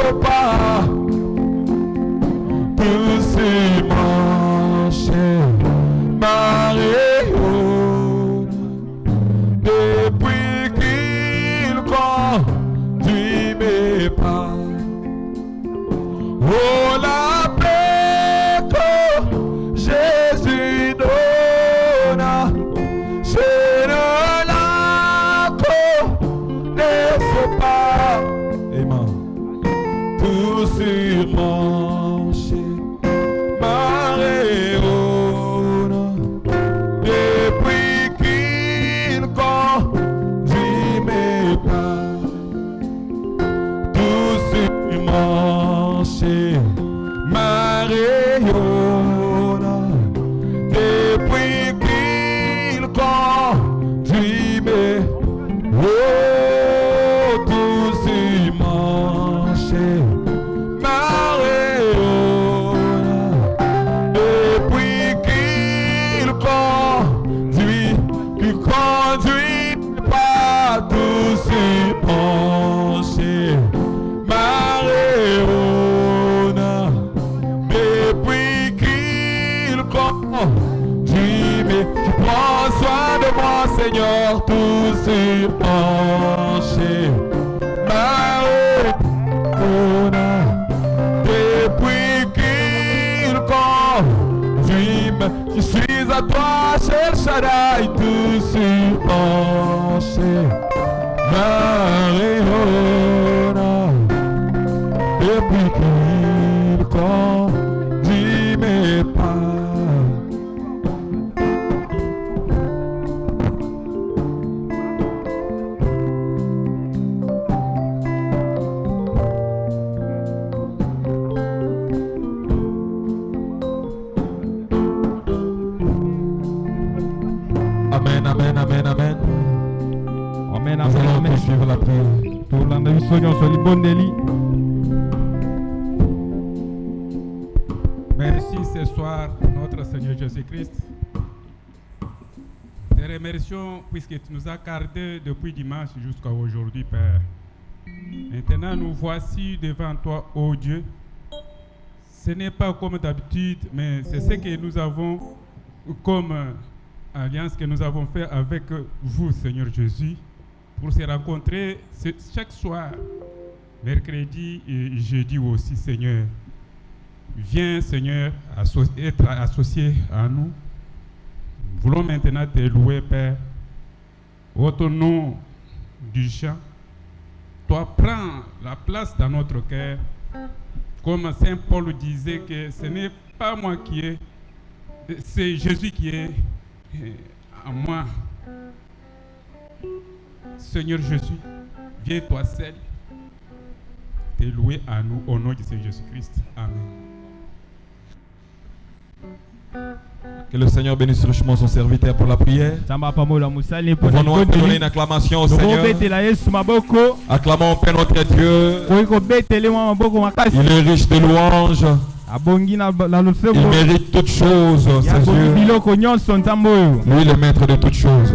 faut pas doucement chez Mario depuis qu'il conduit mes pas. Oh, la paix que Jésus donne, je ne la connaissais pas. Amen. Tout sur mon chez Maréone, depuis qu'il conduit mes pas. Tout sur mon chez Maréone, depuis qu'il conduit mes oh, tout sur mon chez Maréone, depuis qu'il conduit pas tout sur mon chez Maréone, depuis qu'il conduit mais tu prends soin de moi Seigneur, tout sur mon chez Maréone, depuis qu'il conduit je suis à toi chez Shaddai, tout sur mon chez Maréone, depuis qu'il conduit mes pas. Amen, amen, amen, amen. Amen, Nous allons amen. poursuivre la prière. Tolanda bisogno soli bondeli. Merci ce soir, notre Seigneur Jésus-Christ. Te remercions puisque tu nous as gardés depuis dimanche jusqu'à aujourd'hui, Père. Maintenant, nous voici devant toi, ô Dieu. Ce n'est pas comme d'habitude, mais c'est ce que nous avons comme alliance que nous avons fait avec vous, Seigneur Jésus, pour se rencontrer chaque soir, mercredi et jeudi aussi, Seigneur. Viens, Seigneur, être associé à nous. Nous voulons maintenant te louer, Père. Au nom du chant, toi prends la place dans notre cœur. Comme Saint Paul disait que ce n'est pas moi qui est, c'est Jésus qui est en moi. Seigneur Jésus, viens toi seul te louer à nous au nom de Seigneur Jésus-Christ. Amen. Que le Seigneur bénisse richement son serviteur pour la prière. Pouvons-nous donner une acclamation au Seigneur. Acclamons Père notre Dieu. Il est riche de louanges. Il mérite toutes choses, c'est Dieu. Lui le maître de toutes choses.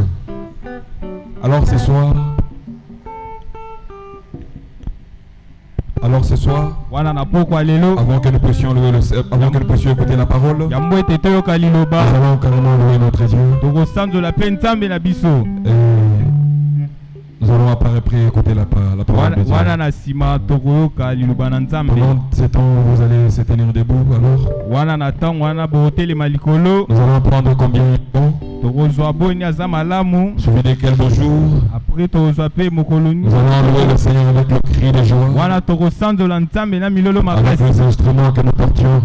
Alors ce soir, avant que nous puissions louer avant que nous puissions écouter la parole, nous allons carrément louer notre Dieu. Et nous allons après écouter la parole de Dieu. Pendant ce temps, vous allez se tenir debout. Alors, nous allons prendre combien de temps? Suivi de quel beau jour. Nous allons louer le Seigneur avec le cri de joie, avec les instruments que nous portions.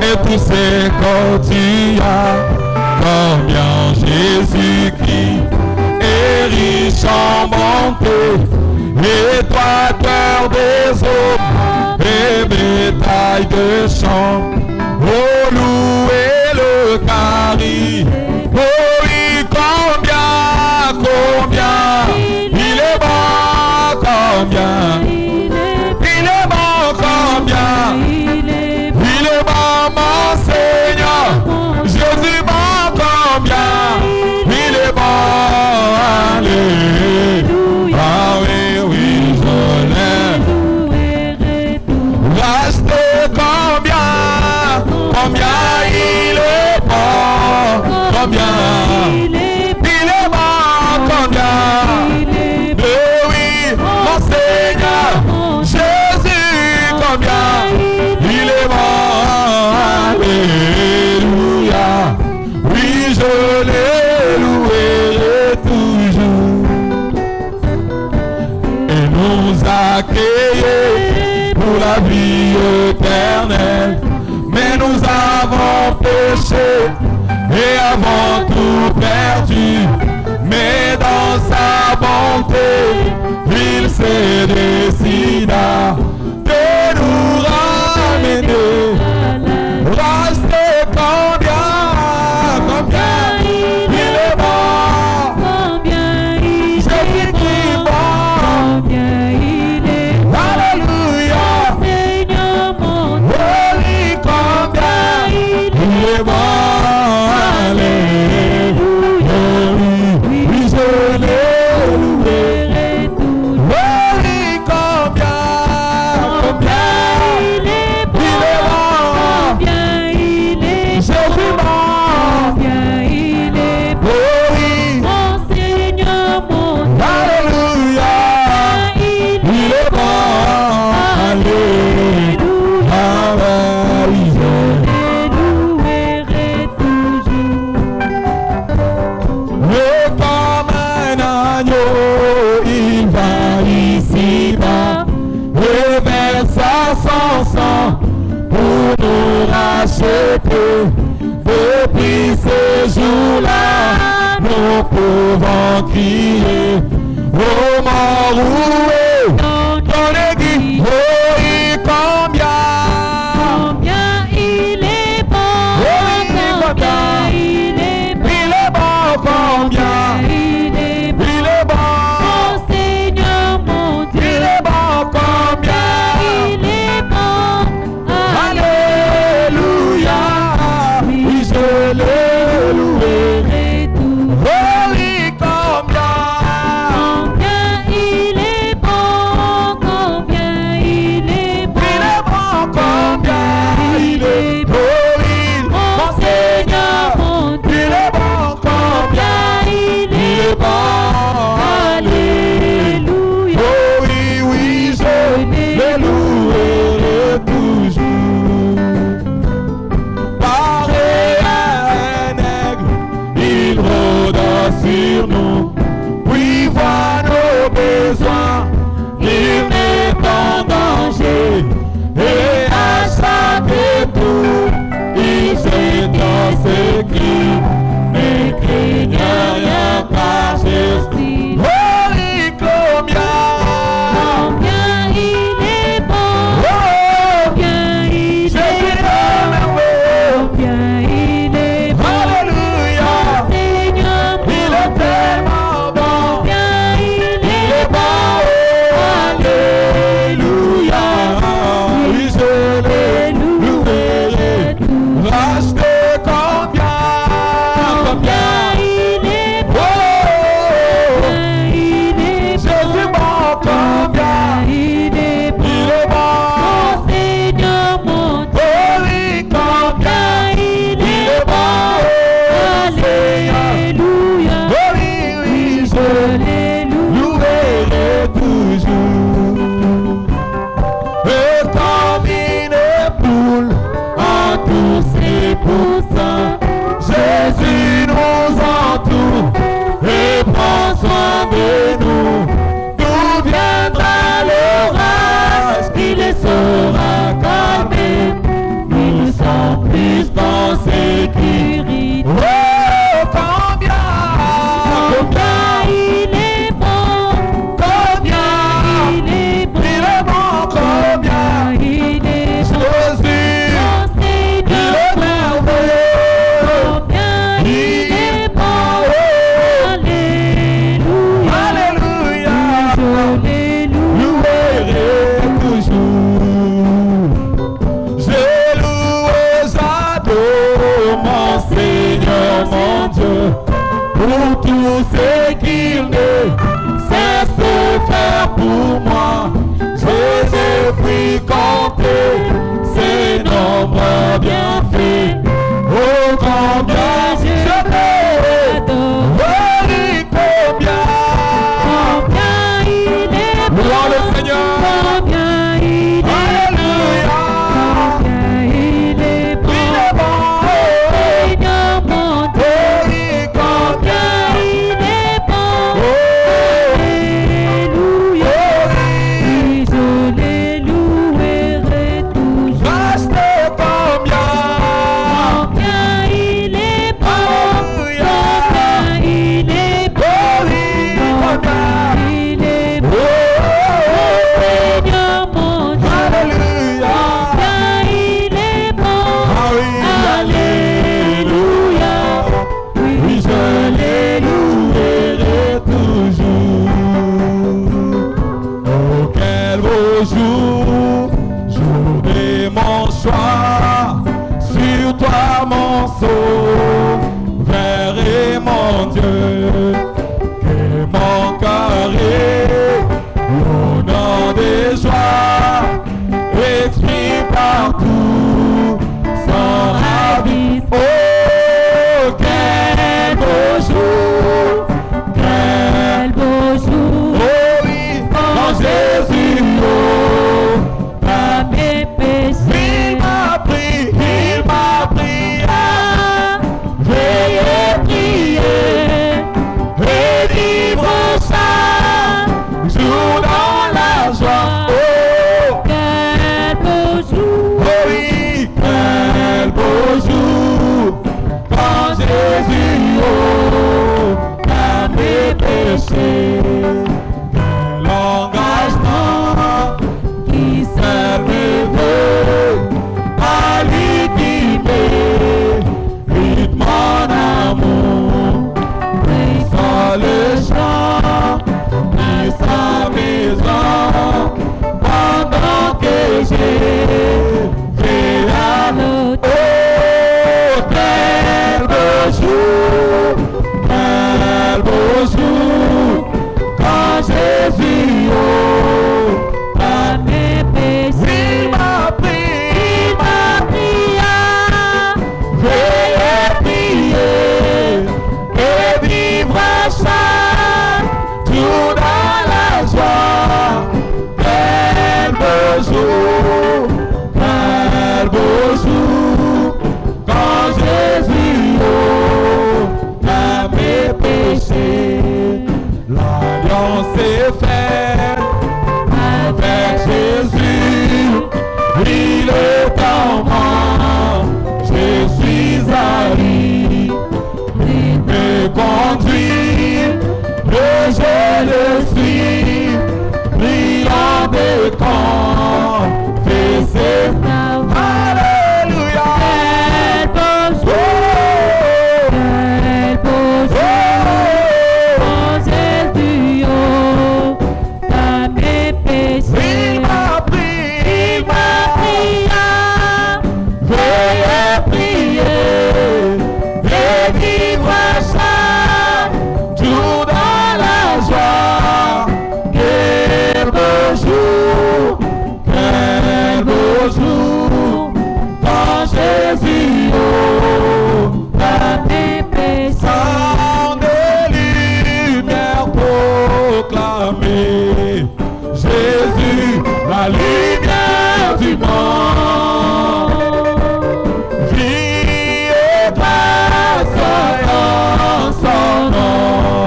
Et tous ces quotidiens, combien Jésus-Christ est riche en bonté, étoile des hommes et bétail de champ. nous a créés pour la vie éternelle. Mais nous avons péché et avons tout perdu. Mais dans sa bonté, il s'est décidé de nous ramener. Restez combien il est bon, combien il est bon, combien il est bon. Alléluia, Seigneur mon Dieu, oui, combien il est bon. Alléluia, oui, je l'ai loué. Oui, combien il est bon, combien il est bon, Jésus bon. combien il est bon. Oui, Mon Seigneur mon Dieu, Alléluia, il est bon. Alléluia, oui, je louerai toujours. et comme un agneau, il va ici-bas et versa son sang pour nous racheter. Depuis ce jour-là, nous pouvons crier au mort roué, ton aiguille, oui, combien Combien il est bon, combien il est bon, il est bon, combien il est bon. il est bon. Mon Seigneur mon Dieu, Il est bon, combien il est bon. Alléluia, oui, je l'ai loué. Louerai tout. Oui, combien Combien il est bon, combien il est bon. il est bon, combien il est bon. Oui, mon Mon Seigneur, Seigneur mon Dieu, il est bon, combien il il est est bon. Alléluia. Oh oui, oui, je le louerai toujours. Pareil à un aigle, il rôde sur nous. Oui, voit nos besoins, il met en danger. Et à chaque tour, il jette dans ses cris. Ne craignez rien car Jésus. Oh, oui, combien Combien il est bon, oh, combien il Jésus est est merveilleux. combien il est bon. Alléluia, Seigneur mon il est tellement bon. combien il Il est est bon, alléluia, oui, je l'ai loué. Rachetez combien il est bon, oh, il est Jésus bon, combien il est bon. il est bon. Mon Seigneur mon Dieu, Oh oui, combien il il est bon, Seigneur. Alléluia. Oh oui, oui, je Alléluia. louerai toujours. Et comme une époule en tous ses poussins, Jésus nous entoure et prend soin de nous. D'où viendra l'orage, il les saura calmer. Nous sommes plus en sécurité. Oh, combien Il est bon, combien il est bon, il est bon, combien il est bon. Jésus, Mon il Seigneur, est merveilleux. combien il est bon. Alléluia. Alléluia, Alléluia. louerai toujours. Je loue, j'adore mon Seigneur, mon Dieu, pour tout ce qu'il ne cesse de faire pour moi. Je puis compter ses nombreux bienfaits. Oh, combien je t'aime. Oui, combien. Combien il est bon. Louons le Seigneur. Combien il est bon. Alléluia. Combien il est bon. Il est bon. Seigneur mon Dieu. Oui, combien. Combien il est bon. Oh, Alléluia. oui, beau jour, jour de mon choix, sur toi mon sauveur et mon Dieu, que mon cœur est au nom des joies, exprime partout son ravissement. Oh, quel beau jour, quel beau jour, oh oui, quand Jésus a mes péchés, il m'a pris à veiller, prier, et vivre chaque jour dans la joie. Oh, quel beau jour, oh oui, quel beau jour, quand Jésus a mes péchés. Quel engagement qui servait à l'unité, rythme mon amour, brisant le chant de sa maison, pendant que j'ai à l'autre. Oh, quel beau jour, quand Jésus a mes péchés, il m'a pris à veiller, prier, et vivre chaque jour dans la joie. Quel beau jour, quand Jésus a mes péchés. L'alliance est faite avec Jésus, il est en moi, je suis à lui, il me conduit, et je le suis, brillant de confesser. Alléluia. Quel beau jour, quand Jésus a mes péchés, il m'a pris à veiller, prier, et vivre chaque jour dans la joie. Quel beau jour, quand Jésus a mes péchés. Sans des lumières proclamées, Jésus, la lumière du monde. Vie et grâce en son nom,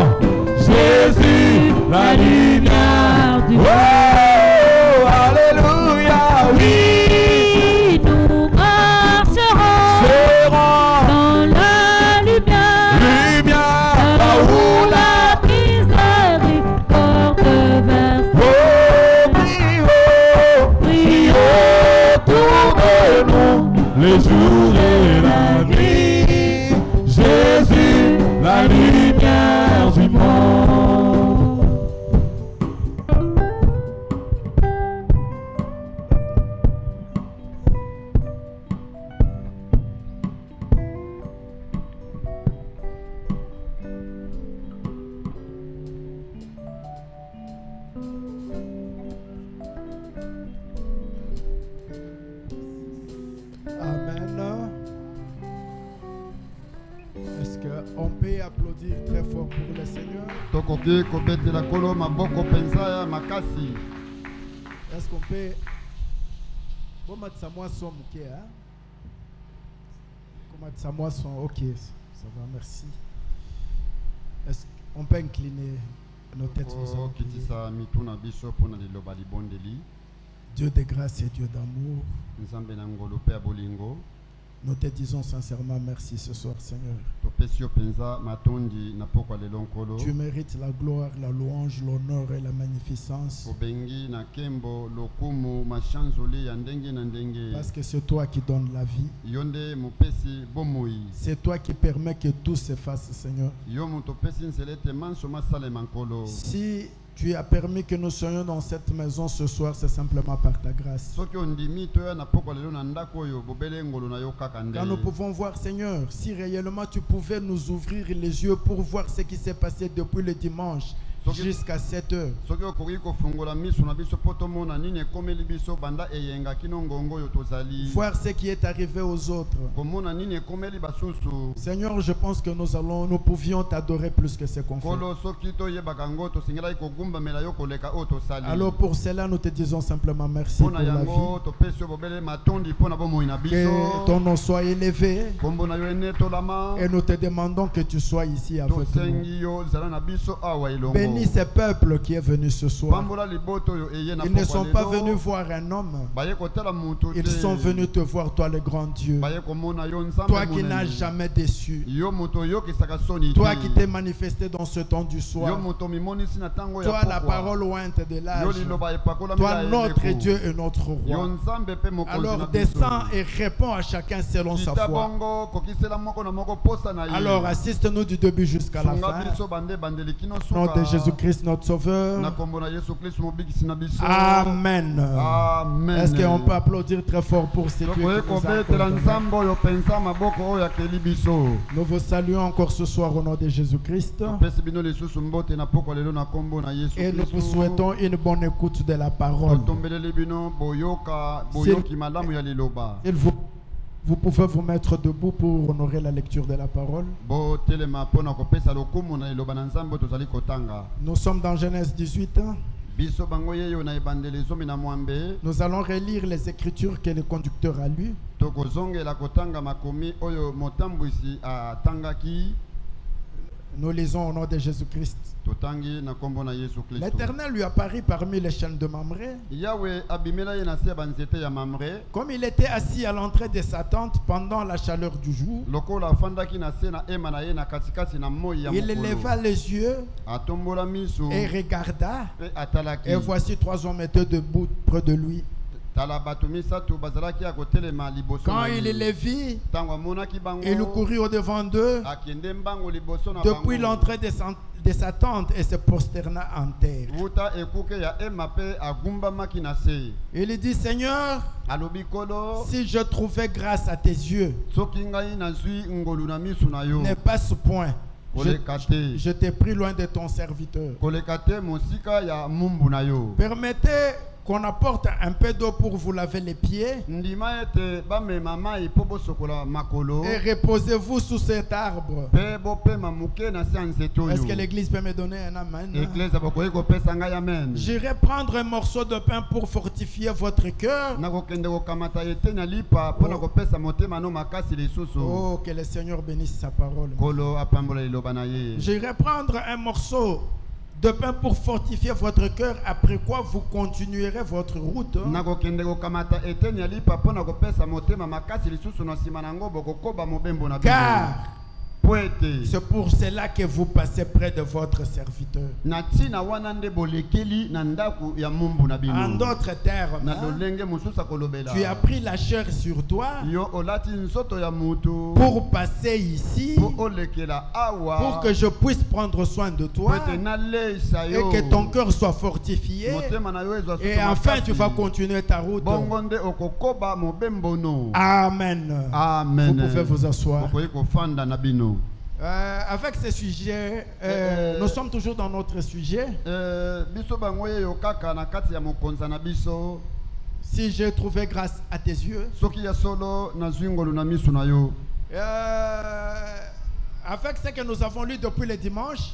Jésus, la lumière du monde. Oh, alléluia, oui, nous marcherons dans la lumière, là où la miséricorde verse. Oh, prions autour de nous, les jours et la nuit, Jésus, la lumière du monde. Amen. Est-ce qu'on peut applaudir très fort pour le Seigneur? Est-ce qu'on peut... Bon, ok, ça va, merci. Est-ce qu'on peut incliner nos têtes? Dieu de grâce et Dieu d'amour, nous te disons sincèrement merci ce soir, Seigneur. Tu mérites la gloire, la louange, l'honneur et la magnificence. Parce que c'est toi qui donnes la vie. C'est toi qui permets que tout se fasse, Seigneur. Si Tu as permis que nous soyons dans cette maison ce soir, c'est simplement par ta grâce. Quand nous pouvons voir, Seigneur, si réellement tu pouvais nous ouvrir les yeux pour voir ce qui s'est passé depuis le dimanche jusqu'à 7 heures. Voir ce qui est arrivé aux autres. Seigneur, je pense que nous pouvions t'adorer plus que ce qu'on fait. Alors pour cela, nous te disons simplement merci pour la vie. Que ton nom soit élevé. Et nous te demandons que tu sois ici avec nous. Bénis ce peuple qui est venu ce soir. Ils ne sont pas venus voir un homme. Ils sont venus te voir, toi le grand Dieu. Toi qui n'as jamais déçu. Toi qui t'es manifesté dans ce temps du soir. Toi la parole ointe de l'âge. Toi notre Dieu et notre roi. Alors descends et réponds à chacun selon sa foi. Alors assiste-nous du début jusqu'à la fin. Au nom de Jésus-Christ notre Sauveur. Amen. Amen. Est-ce qu'on peut applaudir très fort pour ces Dieu qui nous a accordé? Nous vous saluons encore ce soir au nom de Jésus-Christ. Et nous vous souhaitons une bonne écoute de la parole. Vous pouvez vous mettre debout pour honorer la lecture de la parole. Nous sommes dans Genèse 18. Nous allons relire les écritures que le conducteur a lues. Nous lisons au nom de Jésus-Christ. L'Éternel lui apparut parmi les chênes de Mamré. Comme il était assis à l'entrée de sa tente pendant la chaleur du jour, il leva les yeux et regarda. Et voici 3 hommes étaient debout près de lui. Quand il les vit, il courut au-devant d'eux depuis l'entrée de sa tente et se prosterna en terre. Il dit, Seigneur, si je trouvais grâce à tes yeux, n'aie pas ce point. Je t'ai pris loin de ton serviteur. Permettez qu'on apporte un peu d'eau pour vous laver les pieds. Et reposez-vous sous cet arbre. Est-ce que l'église peut me donner un amen? J'irai prendre un morceau de pain pour fortifier votre cœur. Oh, que le Seigneur bénisse sa parole. J'irai prendre un morceau de pain pour fortifier votre cœur, après quoi vous continuerez votre route. Car c'est pour cela que vous passez près de votre serviteur. En d'autres termes, tu as pris la chair sur toi pour passer ici, pour que je puisse prendre soin de toi et que ton cœur soit fortifié. Et enfin, tu vas continuer ta route. Amen. Amen. Vous pouvez vous asseoir. Avec ce sujet, nous sommes toujours dans notre sujet. Si j'ai trouvé grâce à tes yeux. Avec ce que nous avons lu depuis le dimanche,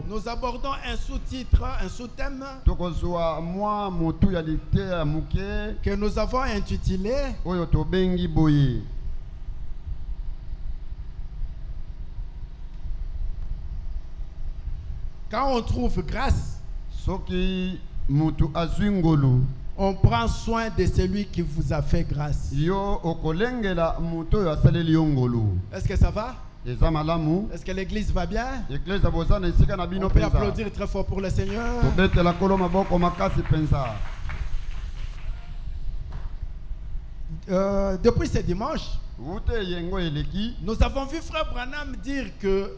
nous abordons un sous-titre, un sous-thème que nous avons intitulé Quand on trouve grâce, on prend soin de celui qui vous a fait grâce. Est-ce que ça va? Est-ce que l'église va bien? On peut applaudir très fort pour le Seigneur. Depuis ce dimanche, nous avons vu Frère Branham dire que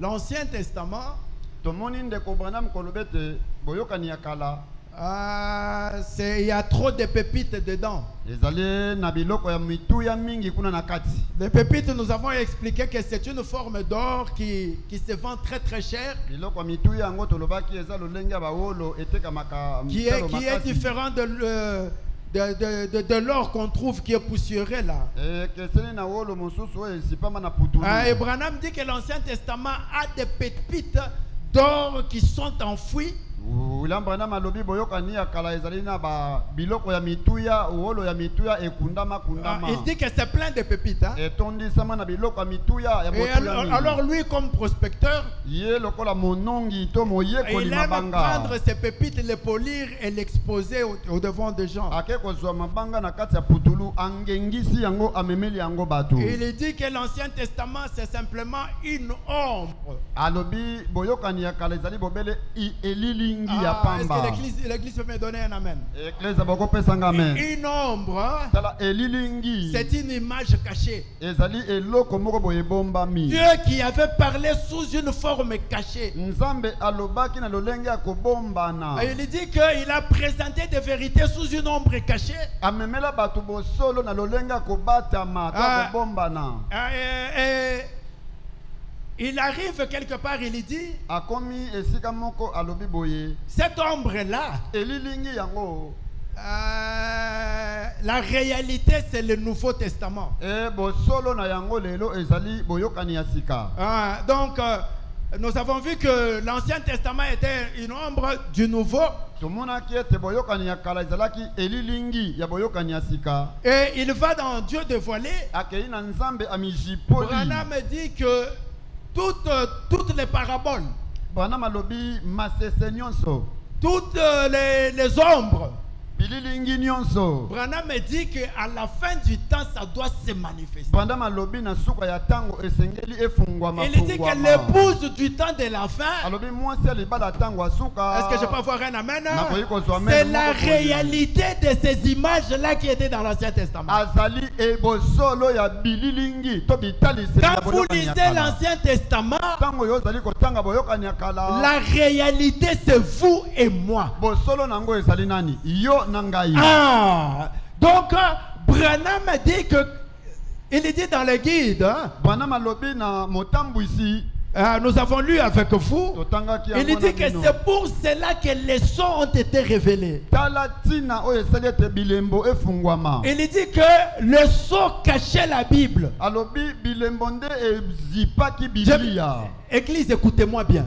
l'Ancien Testament, il y a trop de pépites dedans. Les pépites, nous avons expliqué que c'est une forme d'or qui se vend très très cher, qui est différent de l'or qu'on trouve qui est poussiéreux là. Et Branham dit que l'Ancien Testament a des pépites d'or qui sont enfouies. Il dit que c'est plein de pépites. Hein? Et alors lui, comme prospecteur, il aime prendre ces pépites, les polir et l'exposer au devant des gens. Il dit que l'Ancien Testament c'est simplement une ombre. Est-ce que l'église peut me donner un amen? Une ombre, c'est une image cachée. Dieu qui avait parlé sous une forme cachée. Il dit qu'il a présenté des vérités sous une ombre cachée. Il arrive quelque part, il dit, cette ombre-là, la réalité c'est le Nouveau Testament. Donc, nous avons vu que l'Ancien Testament était une ombre du Nouveau. Et il va dans Dieu dévoilé. Branham dit que toutes les paraboles, toutes les ombres, Branham dit qu'à la fin du temps, ça doit se manifester. Il dit que l'épouse du temps de la fin, est-ce que je peux avoir un amen? C'est la réalité de ces images-là qui étaient dans l'Ancien Testament. Quand vous lisez l'Ancien Testament, la réalité c'est vous et moi. Donc Branham dit que, il dit dans le guide, nous avons lu avec vous, il dit que c'est pour cela que les sons ont été révélés. Il dit que le son cachait la Bible. Église, écoutez-moi bien.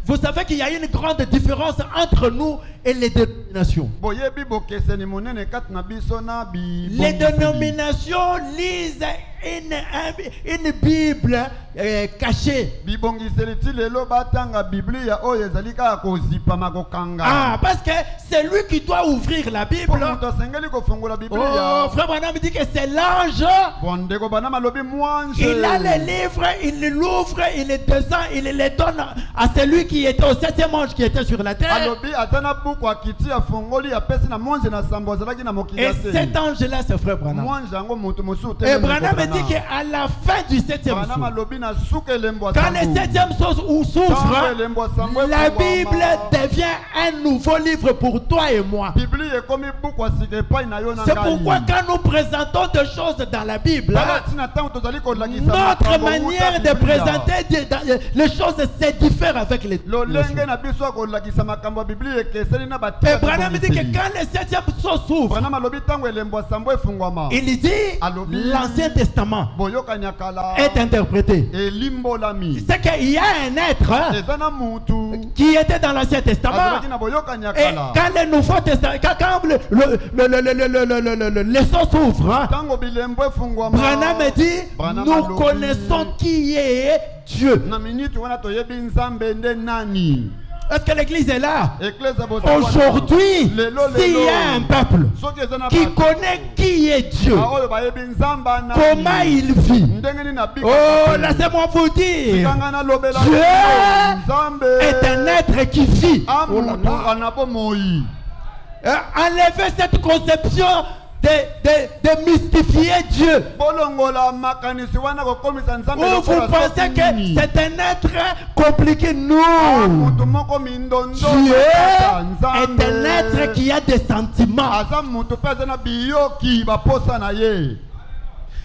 Vous savez qu'il y a une grande différence entre nous et les dénominations. Les dénominations lisent une Bible cachée. Parce que c'est lui qui doit ouvrir la Bible. Frère Branham dit que c'est l'ange. Il a les livres, il l'ouvre, il les descend, il les donne à celui qui était au 7e ange qui était sur la terre. Et cet ange-là, c'est frère Branham. Et Branham dit qu'à la fin du 7e jour, quand le 7e jour s'ouvre, la Bible devient un nouveau livre pour toi et moi. C'est pourquoi quand nous présentons des choses dans la Bible, notre manière de présenter les choses se diffère avec les autres. Et Branham dit que quand le 7e jour s'ouvre, il dit l'Ancien Testament est interprété. C'est qu'il y a un être qui était dans l'Ancien Testament. Et quand le Nouveau Testament, quand le son s'ouvre, Branham dit nous connaissons qui est Dieu. Est-ce que l'église est là? Aujourd'hui, s'il y a un peuple qui connaît qui est Dieu, comment il vit, oh, laissez-moi vous dire, Dieu est un être qui vit. Enlevez cette conception de mystifier Dieu. Ou vous pensez que c'est un être compliqué? Non. Dieu est un être qui a des sentiments.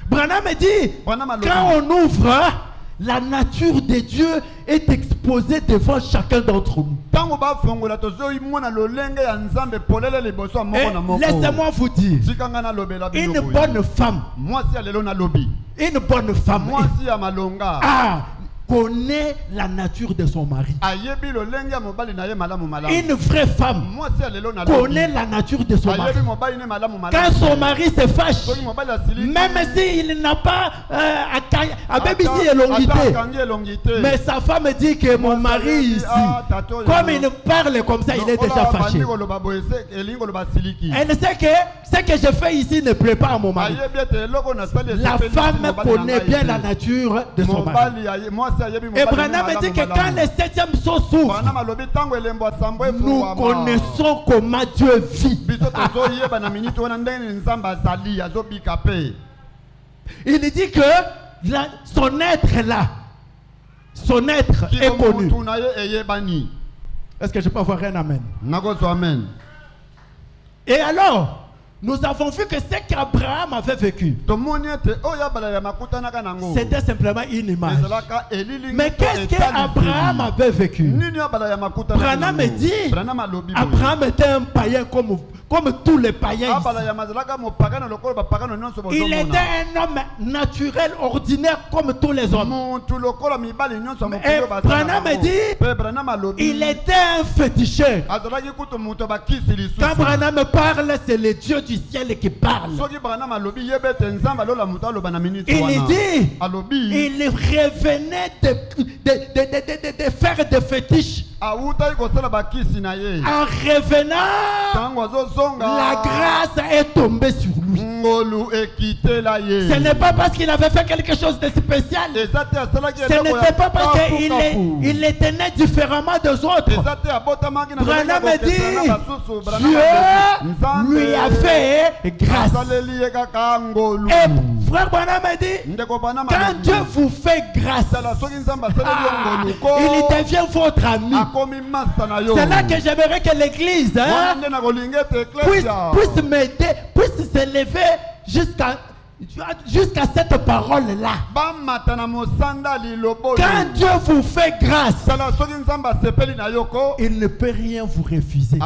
Branham dit, quand on ouvre, la nature de Dieu est exposée devant chacun d'entre nous. Laissez-moi vous dire, une bonne femme connaît la nature de son mari. Une vraie femme connaît la nature de son mari. Quand son mari se fâche, même s'il n'a pas mais sa femme dit que mon mari ici, comme il parle comme ça, il est déjà fâché. Elle sait que ce que je fais ici ne plaît pas à mon mari. La femme connaît bien la nature de son mari. Et Branham dit que quand le 7e sceau s'ouvre, nous connaissons comment Dieu vit. Il dit que son être là, son être est connu. Est-ce que je peux avoir un amen? Et alors, nous avons vu que ce qu'Abraham avait vécu, c'était simplement une image. Mais qu'est-ce qu'Abraham avait vécu? Branham dit, Abraham était un païen comme tous les païens ici. Il était un homme naturel, ordinaire comme tous les hommes. Et Branham dit, il était un féticheur. Quand Branham parle, c'est le Dieu du ciel qui parle. Il dit, il revenait de faire des fétiches. En revenant, la grâce est tombée sur lui. Ce n'est pas parce qu'il avait fait quelque chose de spécial. Ce n'était pas parce qu'il était né différemment des autres. Branham dit, Dieu lui a fait grâce. Et frère Branham dit, quand Dieu vous fait grâce, il devient votre ami. C'est là que j'aimerais que l'église puisse m'aider, puisse s'élever jusqu'à cette parole-là. Quand Dieu vous fait grâce, il ne peut rien vous refuser.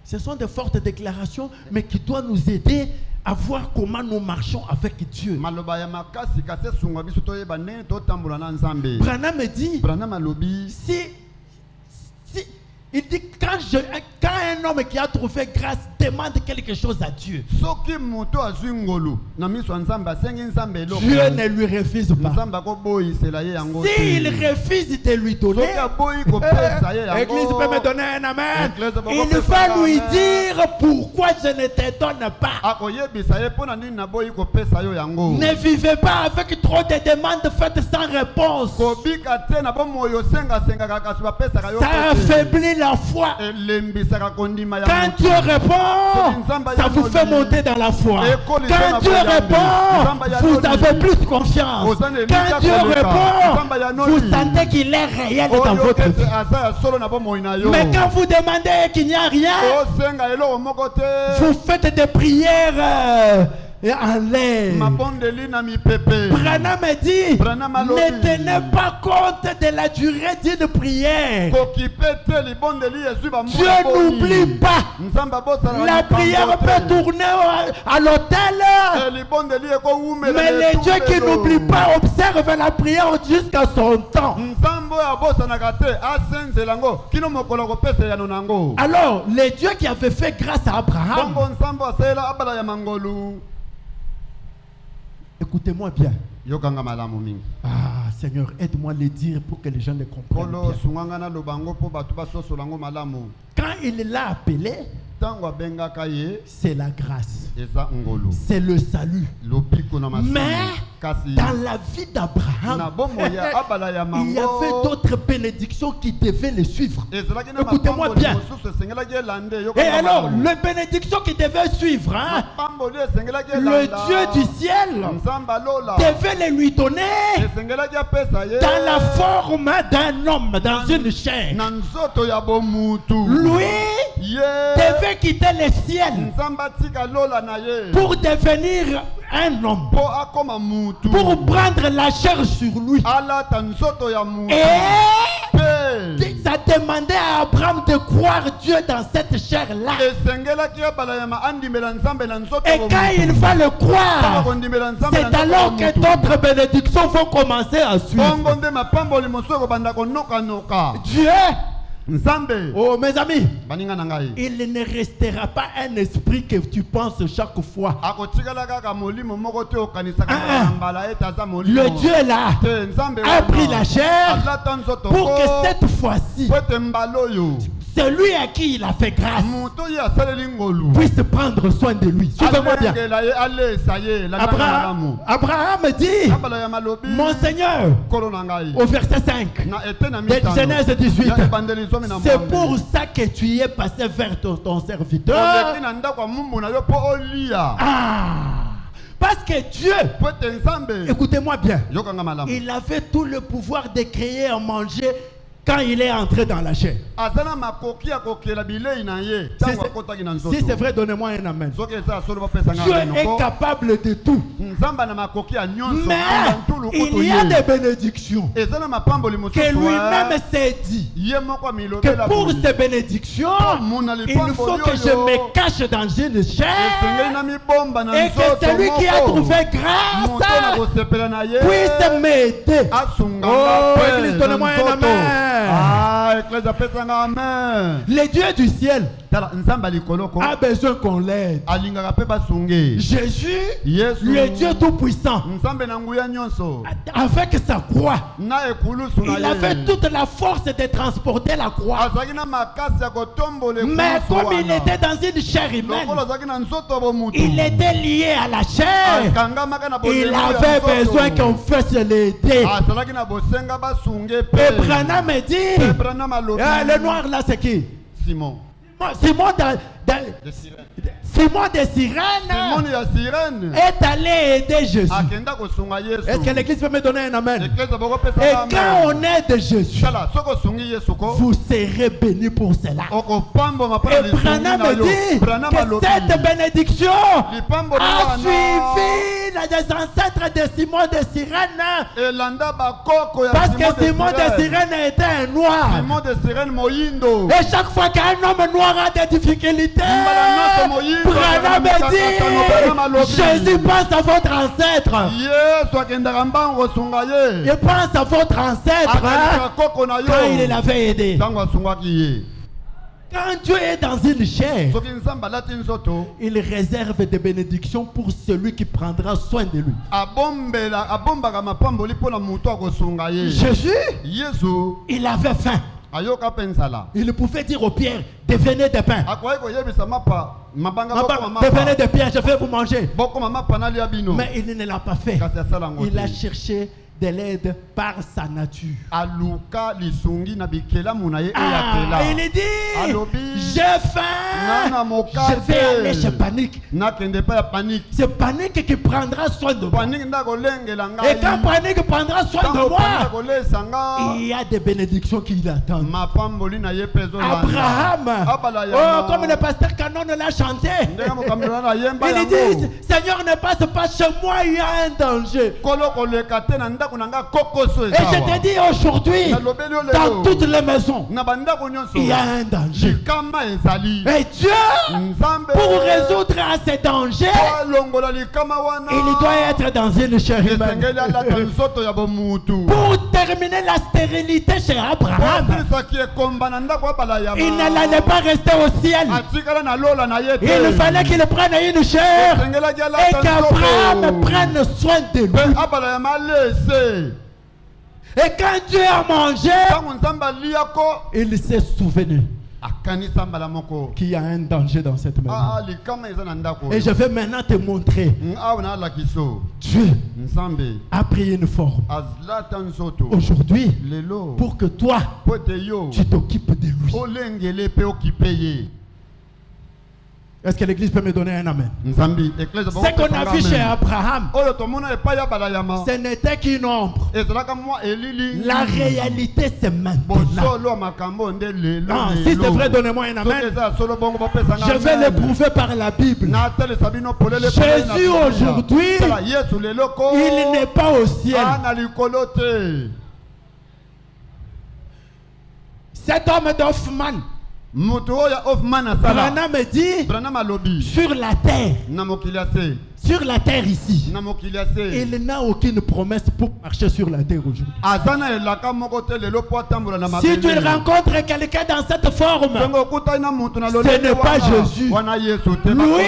Ce sont de fortes déclarations, mais qui doivent nous aider à voir comment nous marchons avec Dieu. Branham dit, il dit, quand un homme qui a trouvé grâce demande quelque chose à Dieu, Dieu ne lui refuse pas. S'il refuse de lui donner, l'église peut me donner un amen. Il va lui dire pourquoi je ne te donne pas. Ne vivez pas avec trop de demandes faites sans réponse. Ça affaiblit la foi. Quand Dieu répond, ça vous fait monter dans la foi. Quand Dieu répond, vous avez plus confiance. Quand Dieu répond, vous sentez qu'il est réel dans votre vie. Mais quand vous demandez qu'il n'y a rien, vous faites des prières en l'air. Branham dit, ne tenez pas compte de la durée d'une prière. Dieu n'oublie pas. La prière peut tourner à l'autel, mais le Dieu qui n'oublie pas observe la prière jusqu'à son temps. Alors, le Dieu qui avait fait grâce à Abraham, écoutez-moi bien. Ah, Seigneur, aide-moi à le dire pour que les gens le comprennent bien. Quand il l'a appelé, c'est la grâce. C'est le salut. Mais Dans la vie d'Abraham, il y avait d'autres bénédictions qui devaient les suivre. Écoutez-moi bien. Et alors, les bénédictions qui devaient suivre, hein, le Dieu du ciel devait les lui donner dans la forme d'un homme, dans une chair. Lui devait quitter le ciel pour devenir un homme, pour prendre la chair sur lui. Et ça demandait à Abraham de croire Dieu dans cette chair-là. Et quand il va le croire, c'est alors que d'autres bénédictions vont commencer à suivre. Dieu, oh mes amis, il ne restera pas un esprit que tu penses chaque fois. Le Dieu là a pris la chair pour que cette fois-ci, celui à qui il a fait grâce puisse prendre soin de lui. Suivez-moi bien. Abraham dit, mon Seigneur, au verset 5 de Genèse 18, c'est pour ça que tu es passé vers ton serviteur. Parce que Dieu, écoutez-moi bien, il avait tout le pouvoir de créer à manger quand il est entré dans la chair. Si c'est vrai, donnez-moi un amen. Dieu est capable de tout. Mais il y a des bénédictions que lui-même s'est dit que pour ces bénédictions, il faut que je me cache dans une chair et que celui qui a trouvé grâce puisse m'aider. Oh, Église, donnez-moi un amen. Le Dieu du ciel a besoin qu'on l'aide. Jésus, le Dieu tout-puissant, avec sa croix, il avait toute la force de transporter la croix. Mais comme il était dans une chair humaine, il était lié à la chair. Il avait besoin qu'on fasse l'aider. Et Branham dit, le noir là c'est qui? Simon de Cyrène est allé aider Jésus. Est-ce que l'église peut me donner un amen? Et quand on aide Jésus, vous serez bénis pour cela. Et Branham dit que cette bénédiction a suivi les ancêtres de Simon de Cyrène. Parce que Simon de Cyrène était un noir. Et chaque fois qu'un homme noir a des difficultés, Branham dit, Jésus pense à votre ancêtre. Il pense à votre ancêtre quand il l'avait aidé. Quand Dieu est dans une chair, il réserve des bénédictions pour celui qui prendra soin de lui. Jésus, il avait faim. Il pouvait dire aux pierres, devenez des pains. Devenez des pierres, je vais vous manger. Mais il ne l'a pas fait. Il a cherché de l'aide par sa nature. Il dit, j'ai faim, je vais aller chez Panique. C'est Panique qui prendra soin de moi. Et quand Panique prendra soin de moi, il y a des bénédictions qui l'attendent. Abraham, oh, comme le pasteur Canon l'a chanté, il dit, Seigneur, ne passe pas chez moi, il y a un danger. Et je te dis aujourd'hui, dans toutes les maisons, il y a un danger. Et Dieu, pour résoudre à ces dangers, il doit être dans une chair humaine. Pour terminer la stérilité chez Abraham, il n'allait pas rester au ciel. Il fallait qu'il prenne une chair et qu'Abraham prenne soin de lui. Et quand Dieu a mangé, il s'est souvenu qu'il y a un danger dans cette maison. Et je vais maintenant te montrer. Dieu a pris une forme aujourd'hui pour que toi, tu t'occupes de lui. Est-ce que l'église peut me donner un amen? Ce qu'on a vu chez Abraham, ce n'était qu'une ombre. La réalité, c'est maintenant. Si c'est vrai, donnez-moi un amen. Je vais le prouver par la Bible. Jésus aujourd'hui, il n'est pas au ciel. Cet homme d'Hoffman, Branham me dit sur la terre. Sur la terre ici, il n'a aucune promesse pour marcher sur la terre aujourd'hui. Si tu rencontres quelqu'un dans cette forme, ce n'est pas Jésus. Lui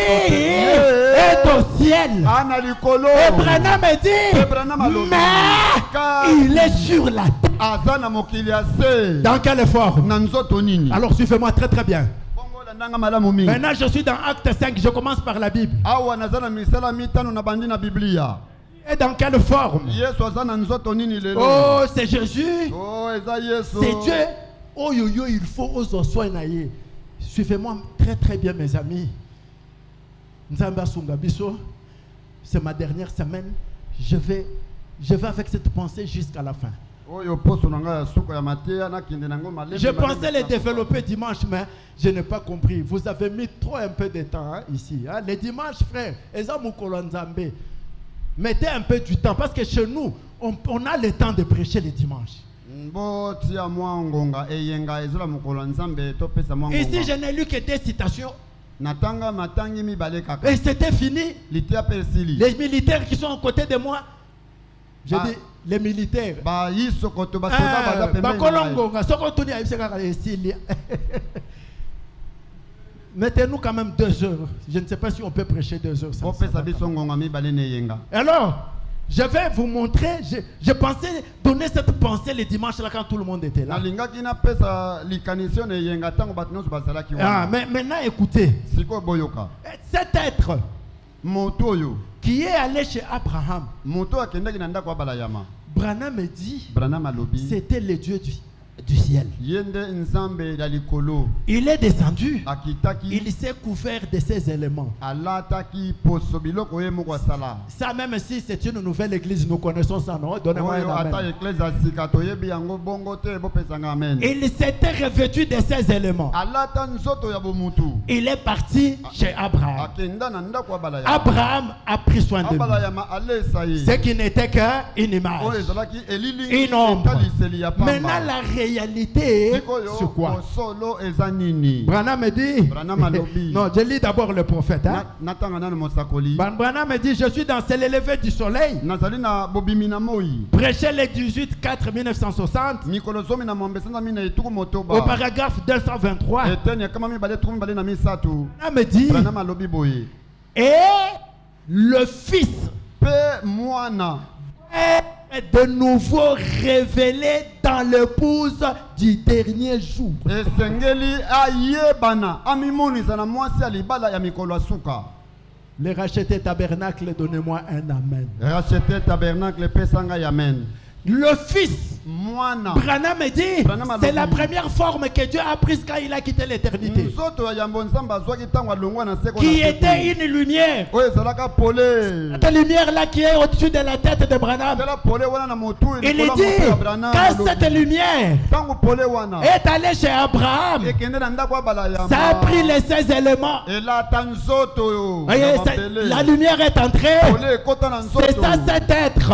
est au ciel. Et Branham me dit, mais il est sur la terre. Dans quelle forme? Alors suivez-moi très très bien. Maintenant, je suis dans Acte 5, je commence par la Bible. Et dans quelle forme? Oh, c'est Jésus. C'est Dieu. Oh, il faut aux soigner. Suivez-moi très très bien, mes amis. C'est ma dernière semaine. Je vais avec cette pensée jusqu'à la fin. Je pensais les développer dimanche, mais je n'ai pas compris. Vous avez mis trop un peu de temps ici. Les dimanches, frère, mettez un peu du temps, parce que chez nous, on a le temps de prêcher les dimanches. Ici, je n'ai lu que des citations. Et c'était fini. Les militaires qui sont à côté de moi, j'ai dit, les militaires. Mettez-nous quand même 2 heures. Je ne sais pas si on peut prêcher 2 heures. Alors, je vais vous montrer. Je pensais donner cette pensée les dimanches là quand tout le monde était là. Mais maintenant écoutez. Cet être qui est allé chez Abraham, Branham me dit, c'était le Dieu du ciel. Il est descendu. Il s'est couvert de ces éléments. Ça, même si c'est une nouvelle église, nous connaissons ça, non? Donnez-moi un amen. Il s'était revêtu de ces éléments. Il est parti chez Abraham. Abraham a pris soin de lui. Ce qui n'était qu'une image, une ombre. Maintenant, la réalité, c'est quoi? Branham me dit, non, je lis d'abord le prophète. Branham me dit, je suis dans l'élevé du soleil. Prêché le 18/4/1960 au paragraphe 223. Branham me dit, et le fils est de nouveau révélé dans l'épouse du dernier jour. Les rachetés tabernacle, donnez-moi un amen. Rachetés tabernacle, amen. Le fils, Branham me dit, c'est la première forme que Dieu a prise quand il a quitté l'éternité. Qui était une lumière. Cette lumière là qui est au-dessus de la tête de Branham. Il dit, quand cette lumière est allée chez Abraham, ça a pris les 16 éléments. Voyez, la lumière est entrée. C'est ça cet être.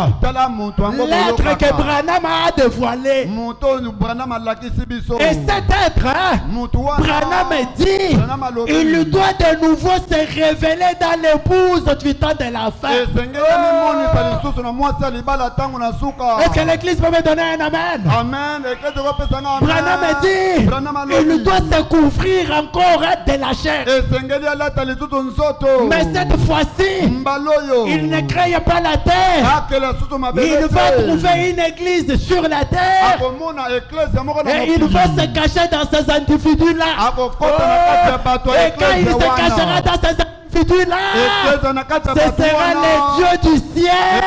L'être que Branham a dévoilé. Et cet être, Branham dit, il doit de nouveau se révéler dans l'épouse du temps de la fin. Est-ce que l'église peut me donner un amen? Amen. Branham dit, il doit se couvrir encore de la chair. Mais cette fois-ci, il ne crée pas la terre. Il va trouver une église sur la terre Et il va se cacher dans ces individus-là. Et quand il se cachera dans ces individus-là, ce sera les dieux du ciel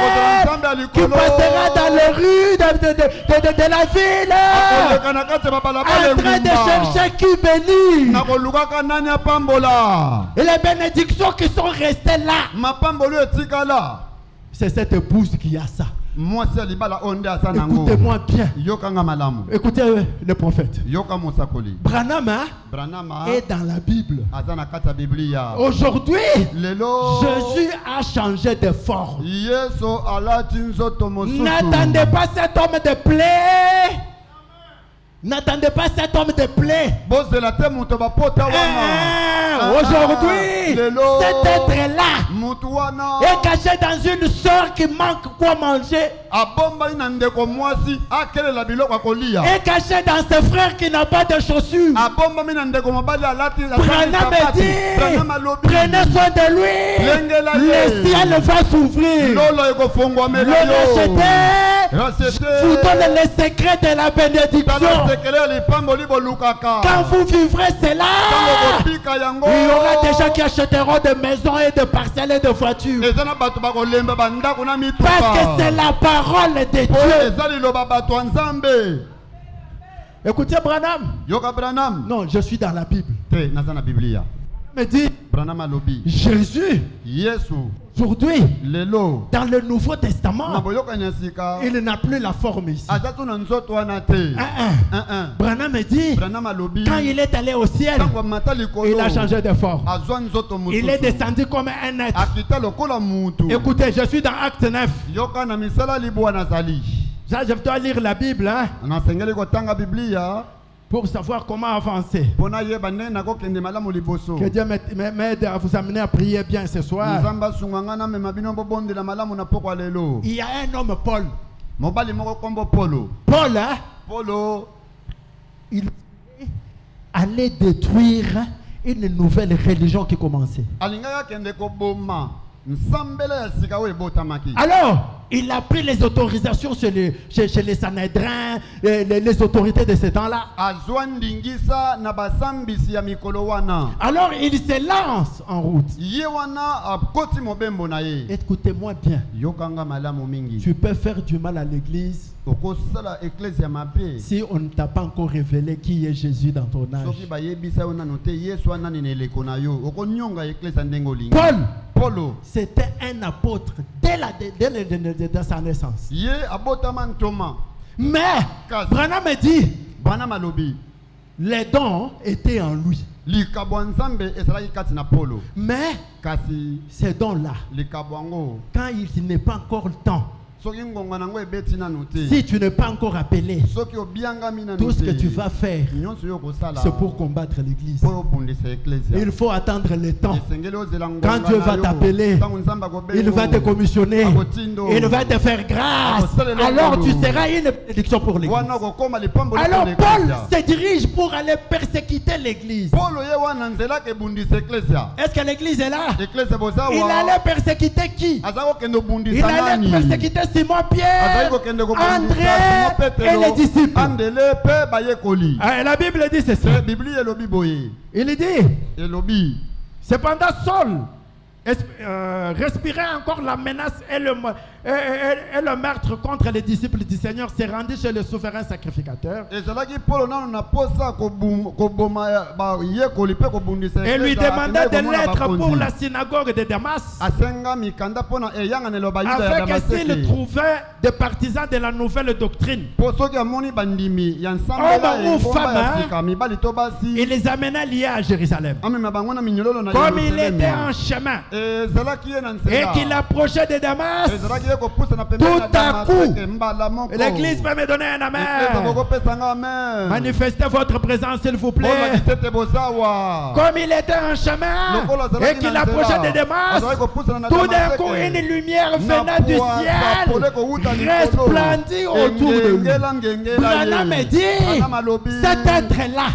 qui passera dans les rues de la ville en train de chercher qui bénir. Et les bénédictions qui sont restées là, c'est cette épouse qui a ça. Écoutez-moi bien. Écoutez le prophète. Branham est dans la Bible. Aujourd'hui, Jésus a changé de forme. N'attendez pas cet homme de plaie. N'attendez pas cet homme de plaie. Aujourd'hui, cet être-là est caché dans une soeur qui manque quoi manger. Est caché dans ses frères qui n'ont pas de chaussures. Branham dit, prenez soin de lui. Le ciel va s'ouvrir. Le racheter vous donne les secrets de la bénédiction. Quand vous vivrez cela, il y aura des gens qui achèteront des maisons et des parcelles et des voitures. Parce que c'est la parole de Dieu. Écoutez Branham. Non, je suis dans la Bible. Me dit Jésus aujourd'hui dans le Nouveau Testament il n'a plus la forme ici. Branham me dit quand il est allé au ciel il a changé de forme. Il est descendu comme un être. Écoutez, je suis dans Acte 9. Je dois lire la Bible pour savoir comment avancer. Que Dieu m'aide à vous amener à prier bien ce soir. Il y a un homme Paul. Paul, il allait détruire une nouvelle religion qui commençait. Alors, il a pris les autorisations chez les Sanhédrins, les autorités de ce temps-là. Alors, il se lance en route. Écoutez-moi bien. Tu peux faire du mal à l'église si on ne t'a pas encore révélé qui est Jésus dans ton âge. Paul, c'était un apôtre dès sa naissance. Mais Branham me dit les dons étaient en lui. Mais ces dons-là, quand il n'est pas encore le temps, si tu n'es pas encore appelé, tout ce que tu vas faire, c'est pour combattre l'église. Il faut attendre le temps. Quand Dieu va t'appeler, il va te commissionner, il va te faire grâce. Alors tu seras une bénédiction pour l'église. Alors Paul se dirige pour aller persécuter l'église. Est-ce que l'église est là? Il allait persécuter qui? Il allait persécuter Simon-Pierre, André et les disciples. La Bible dit ceci. Il dit, cependant Saul respirait encore la menace et le meurtre contre les disciples du Seigneur, s'est rendu chez le souverain sacrificateur et lui demanda de l'être pour la synagogue de Damas, afin que s'il trouvait des partisans de la nouvelle doctrine, homme ou femme, il les amena liés à Jérusalem. Comme il était en chemin et qu'il approchait de Damas, tout à coup, l'église peut me donner un amen. Manifestez votre présence s'il vous plaît. Comme il était en chemin et qu'il approchait de Damas, tout d'un coup une lumière venant du ciel resplendit autour de lui. Branham me dit, cet être-là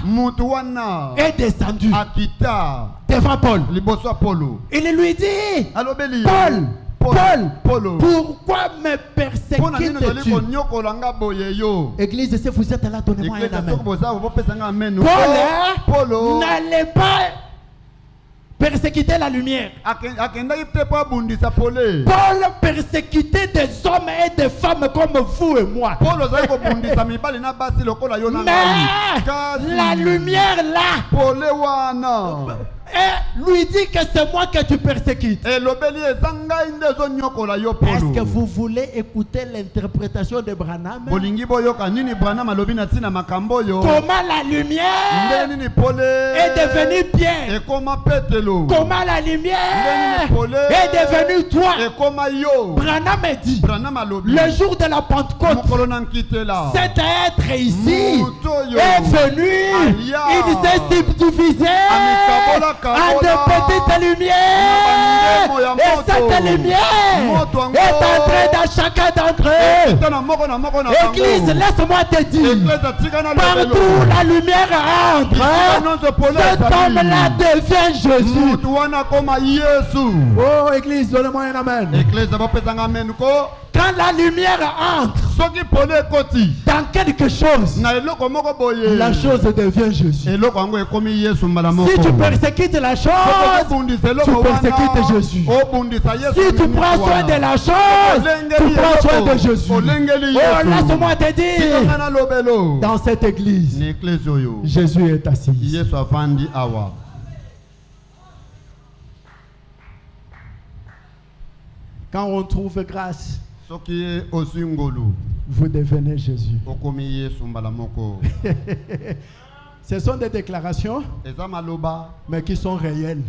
est descendu devant Paul. Il lui dit, Paul, pourquoi me persécutes-tu? Église, si vous êtes là, donnez-moi un amen. Paul n'allait pas persécuter la lumière. Paul persécutait des hommes et des femmes comme vous et moi. Mais la lumière là, et lui dit que c'est moi que tu persécutes. Est-ce que vous voulez écouter l'interprétation de Branham? Comment la lumière est devenue Pierre? Comment la lumière est devenue toi? Branham dit, le jour de la Pentecôte, cet être ici est venu, il s'est subdivisé en de petites lumières, et cette lumière est entrée dans chacun d'entre eux. Église, laisse-moi te dire, partout la lumière entre, cet homme-là devient Jésus. Oh Église, donne-moi un amen. Quand la lumière entre dans quelque chose, la chose devient Jésus. Si tu persécutes la chose, tu persécutes Jésus. Si tu prends soin de la chose, tu prends soin de Jésus. Oh, laisse-moi te dire, dans cette église, Jésus est assis. Quand on trouve grâce, vous devenez Jésus. Ce sont des déclarations, mais qui sont réelles.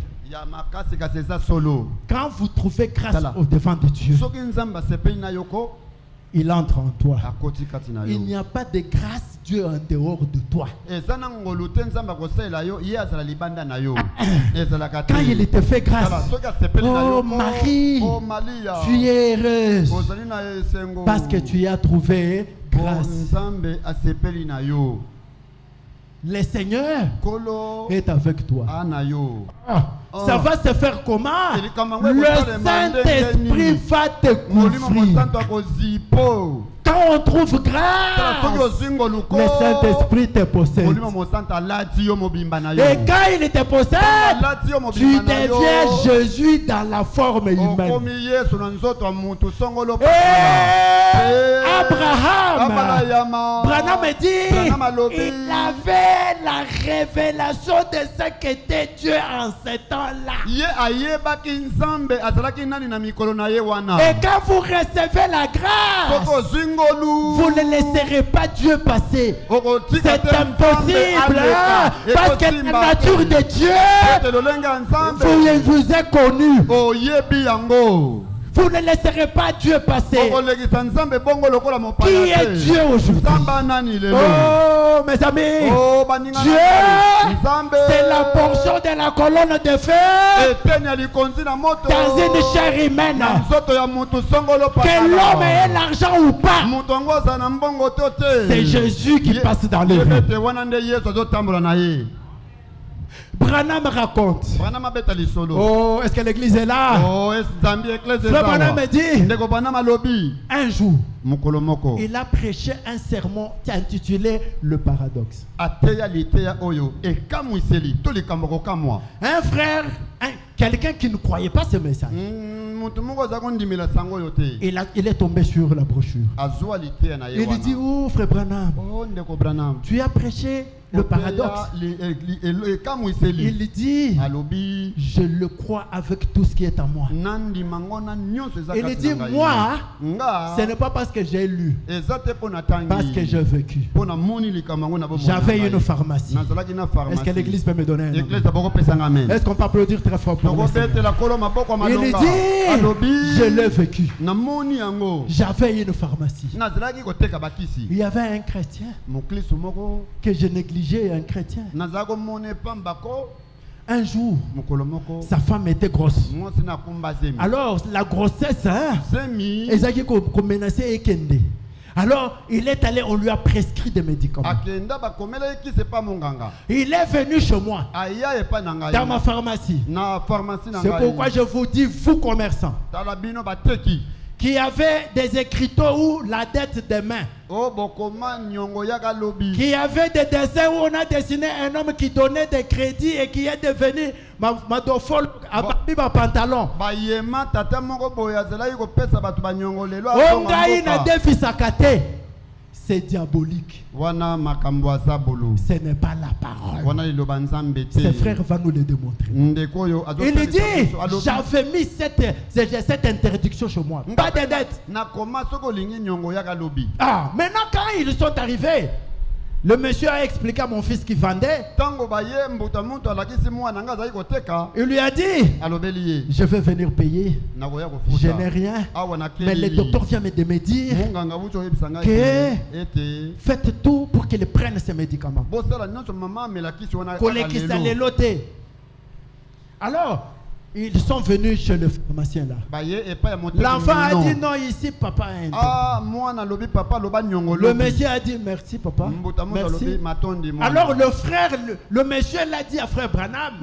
Quand vous trouvez grâce au devant de Dieu, il entre en toi. Il n'y a pas de grâce Dieu en dehors de toi. Quand il te fait grâce, oh Marie, tu es heureuse parce que tu as trouvé grâce. Le Seigneur est avec toi. Ça va se faire comment? Le Saint-Esprit va te couvrir. Quand on trouve grâce, le Saint-Esprit te possède. Et quand il te possède, tu deviens Jésus dans la forme humaine. Abraham, Branham dit, il avait la révélation de ce qu'était Dieu en ce temps-là. Et quand vous recevez la grâce, vous ne laisserez pas Dieu passer. C'est impossible, parce que la nature de Dieu vous est connue. Vous ne laisserez pas Dieu passer. Qui est Dieu aujourd'hui? Oh mes amis, Dieu, c'est la portion de la colonne de feu dans une chair humaine. Que l'homme ait l'argent ou pas, c'est Jésus qui passe dans les rues. Branham raconte. Oh, est-ce que l'église est là? Frère Branham dit, un jour, il a prêché un sermon intitulé Le paradoxe. Un frère, quelqu'un qui ne croyait pas ce message, il est tombé sur la brochure. Il dit, oh frère Branham, tu as prêché le paradoxe. Il dit, je le crois avec tout ce qui est en moi. Il dit, moi, ce n'est pas parce que j'ai lu, parce que j'ai vécu. J'avais une pharmacie. Est-ce que l'église peut me donner un amen? Est-ce qu'on peut applaudir très fort pour lui? Il dit, je l'ai vécu. J'avais une pharmacie. Il y avait un chrétien que je négligeais, un chrétien. Un jour, sa femme était grosse. Alors, la grossesse, Ezaki ko menacé Ekende. Alors, il est allé, on lui a prescrit des médicaments. Il est venu chez moi, dans ma pharmacie. C'est pourquoi je vous dis, vous commerçants, qui avait des écriteaux où la dette des mains, qui avait des dessins où on a dessiné un homme qui donnait des crédits et qui est devenu madofol à ma pantalon. C'est diabolique. Ce n'est pas la parole. Ses frères vont nous le démontrer. Il dit, j'avais mis cette interdiction chez moi. Pas de dette. Ah, maintenant quand ils sont arrivés, le monsieur a expliqué à mon fils qui vendait. Il lui a dit, je vais venir payer. Je n'ai rien. Mais le docteur vient me dire que faites tout pour qu'il prenne ses médicaments. Alors, ils sont venus chez le pharmacien là. L'enfant a dit non, ici papa a le monsieur a dit merci papa. Merci. Alors le frère, le monsieur l'a dit à frère Branham.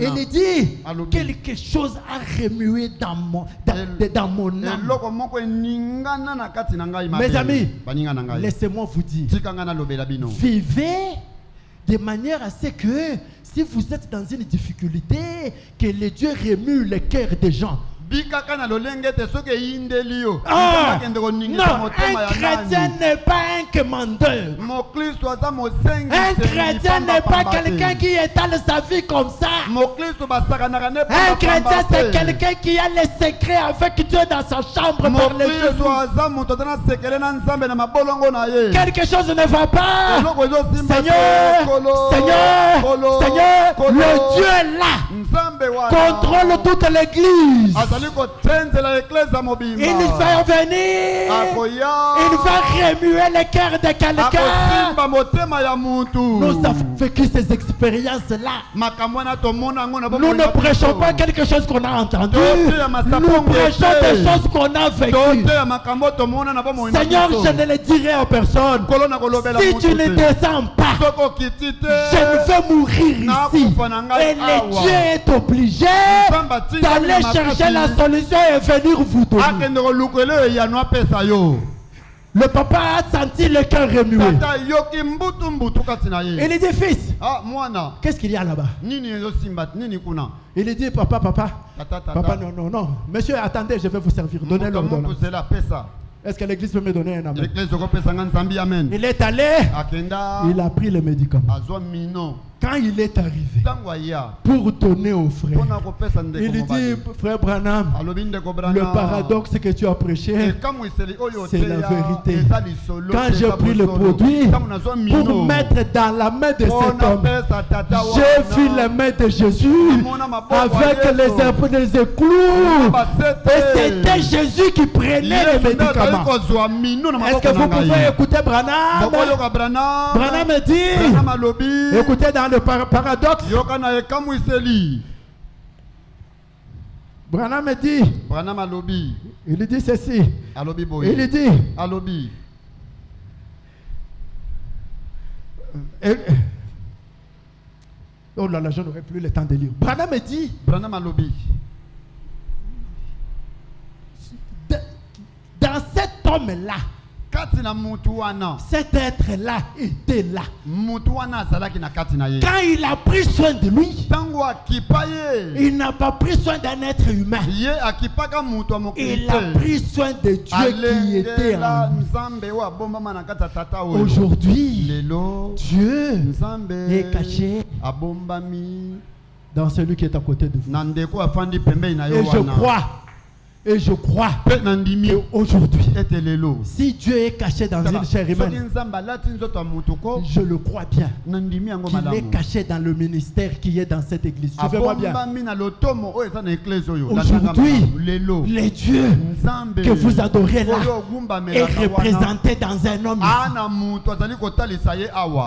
Il dit quelque chose a remué dans mon âme. Mes amis, laissez-moi vous dire, vivez de manière à ce que si vous êtes dans une difficulté, que le Dieu remue le cœur des gens. Ah, non, un chrétien n'est pas un commandeur. Un chrétien n'est pas quelqu'un qui étale sa vie comme ça. Un chrétien, c'est quelqu'un qui a les secrets avec Dieu dans sa chambre pour les jours. Quelque chose ne va pas. Seigneur, le Dieu est là. Contrôle toute l'église. Il va venir. Il va remuer le cœur de quelqu'un. Nous avons vécu ces expériences-là. Nous ne prêchons pas quelque chose qu'on a entendu. Nous prêchons des choses qu'on a vécues. Seigneur, je ne le dirai à personne. Si tu ne descends pas, je vais mourir ici. Et le Dieu est obligé d'aller chercher la solution et venir vous donner. Le papa a senti le cœur remué. Il dit fils, qu'est-ce qu'il y a là-bas? Il dit papa, non. Monsieur, attendez, je vais vous servir. Donnez l'ordonnance. Est-ce que l'église peut me donner un amen? Il est allé, il a pris le médicament. Quand il est arrivé pour donner au frère, il dit frère Branham, le paradoxe que tu as prêché, c'est la vérité. Quand j'ai pris le produit pour mettre dans la main de cet homme, j'ai vu la main de Jésus avec les éclous. Et c'était Jésus qui prenait les médicaments. Est-ce que vous pouvez écouter Branham? Branham dit, écoutez dans le paradoxe. Branham dit, il dit ceci. Il dit, oh là là, je n'aurai plus le temps de lire. Branham dit, dans cet homme-là, cet être-là était là. Quand il a pris soin de lui, il n'a pas pris soin d'un être humain. Il a pris soin de Dieu qui était en lui. Aujourd'hui, Dieu est caché dans celui qui est à côté de vous. Et je crois qu'aujourd'hui, si Dieu est caché dans une chair humaine, je le crois bien qu'il est caché dans le ministère qui est dans cette église. Suivez-moi bien. Aujourd'hui, le Dieu que vous adorez là est représenté dans un homme ici.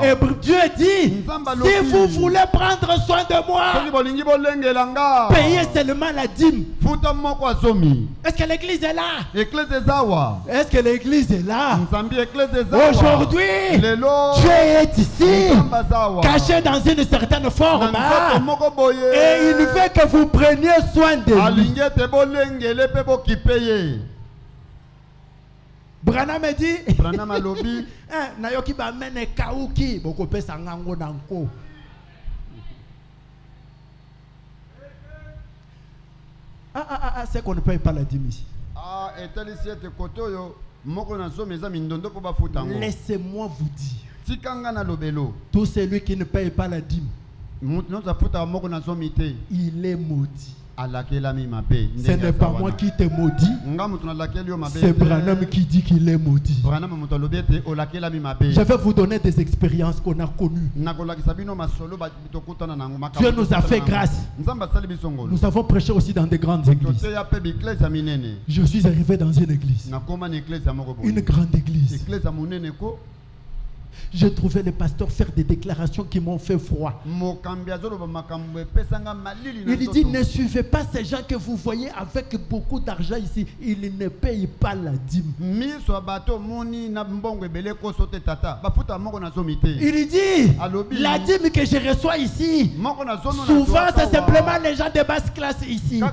Et Dieu dit, si vous voulez prendre soin de moi, payez seulement la dîme. Est-ce que l'église est là? Est-ce que l'église est là? Aujourd'hui, Dieu est ici, caché dans une certaine forme. Et il veut que vous preniez soin de lui. Branham me dit, Nayoki ba mene kauki, boko pesa ngango nanko. C'est qu'on ne paye pas la dîme ici. Laissez-moi vous dire, tout celui qui ne paye pas la dîme, il est maudit. Ce n'est pas moi qui te maudis, c'est Branham qui dit qu'il est maudit. Je vais vous donner des expériences qu'on a connues. Dieu nous a fait grâce. Nous avons prêché aussi dans des grandes églises. Je suis arrivé dans une église, une grande église. J'ai trouvé les pasteurs faire des déclarations qui m'ont fait froid. Il dit, ne suivez pas ces gens que vous voyez avec beaucoup d'argent ici. Ils ne payent pas la dîme. Il dit, la dîme que je reçois ici, souvent c'est simplement les gens de basse classe ici.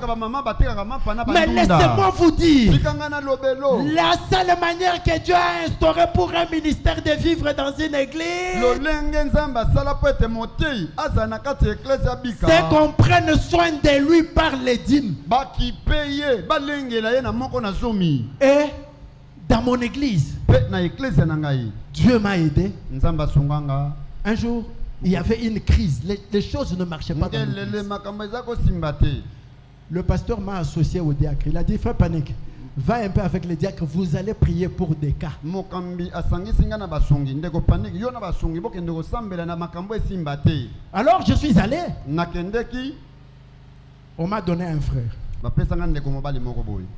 Mais laissez-moi vous dire, la seule manière que Dieu a instaurée pour un ministère de vivre dans une église, c'est qu'on prenne soin de lui par les dîmes. Et dans mon église, Dieu m'a aidé. Un jour, il y avait une crise. Les choses ne marchaient pas dans l'église. Le pasteur m'a associé au diacre. Il a dit, frère Panique, va un peu avec les diacres, vous allez prier pour des cas. Alors je suis allé. On m'a donné un frère.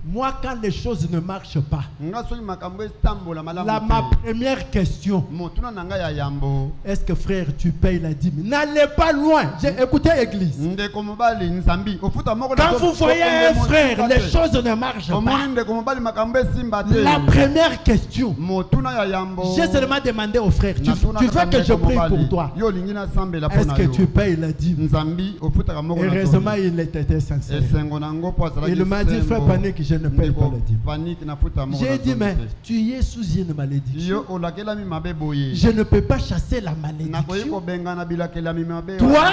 Moi, quand les choses ne marchent pas, ma première question, est-ce que frère, tu payes la dîme? N'allez pas loin. J'ai écouté l'église. Quand vous voyez un frère, les choses ne marchent pas. La première question, j'ai seulement demandé au frère, tu veux que je prie pour toi? Est-ce que tu payes la dîme? Heureusement, il était sincère. Il m'a dit, frère Panique, je ne paye pas la dîme. J'ai dit, mais tu es sous une malédiction. Je ne peux pas chasser la malédiction. Toi,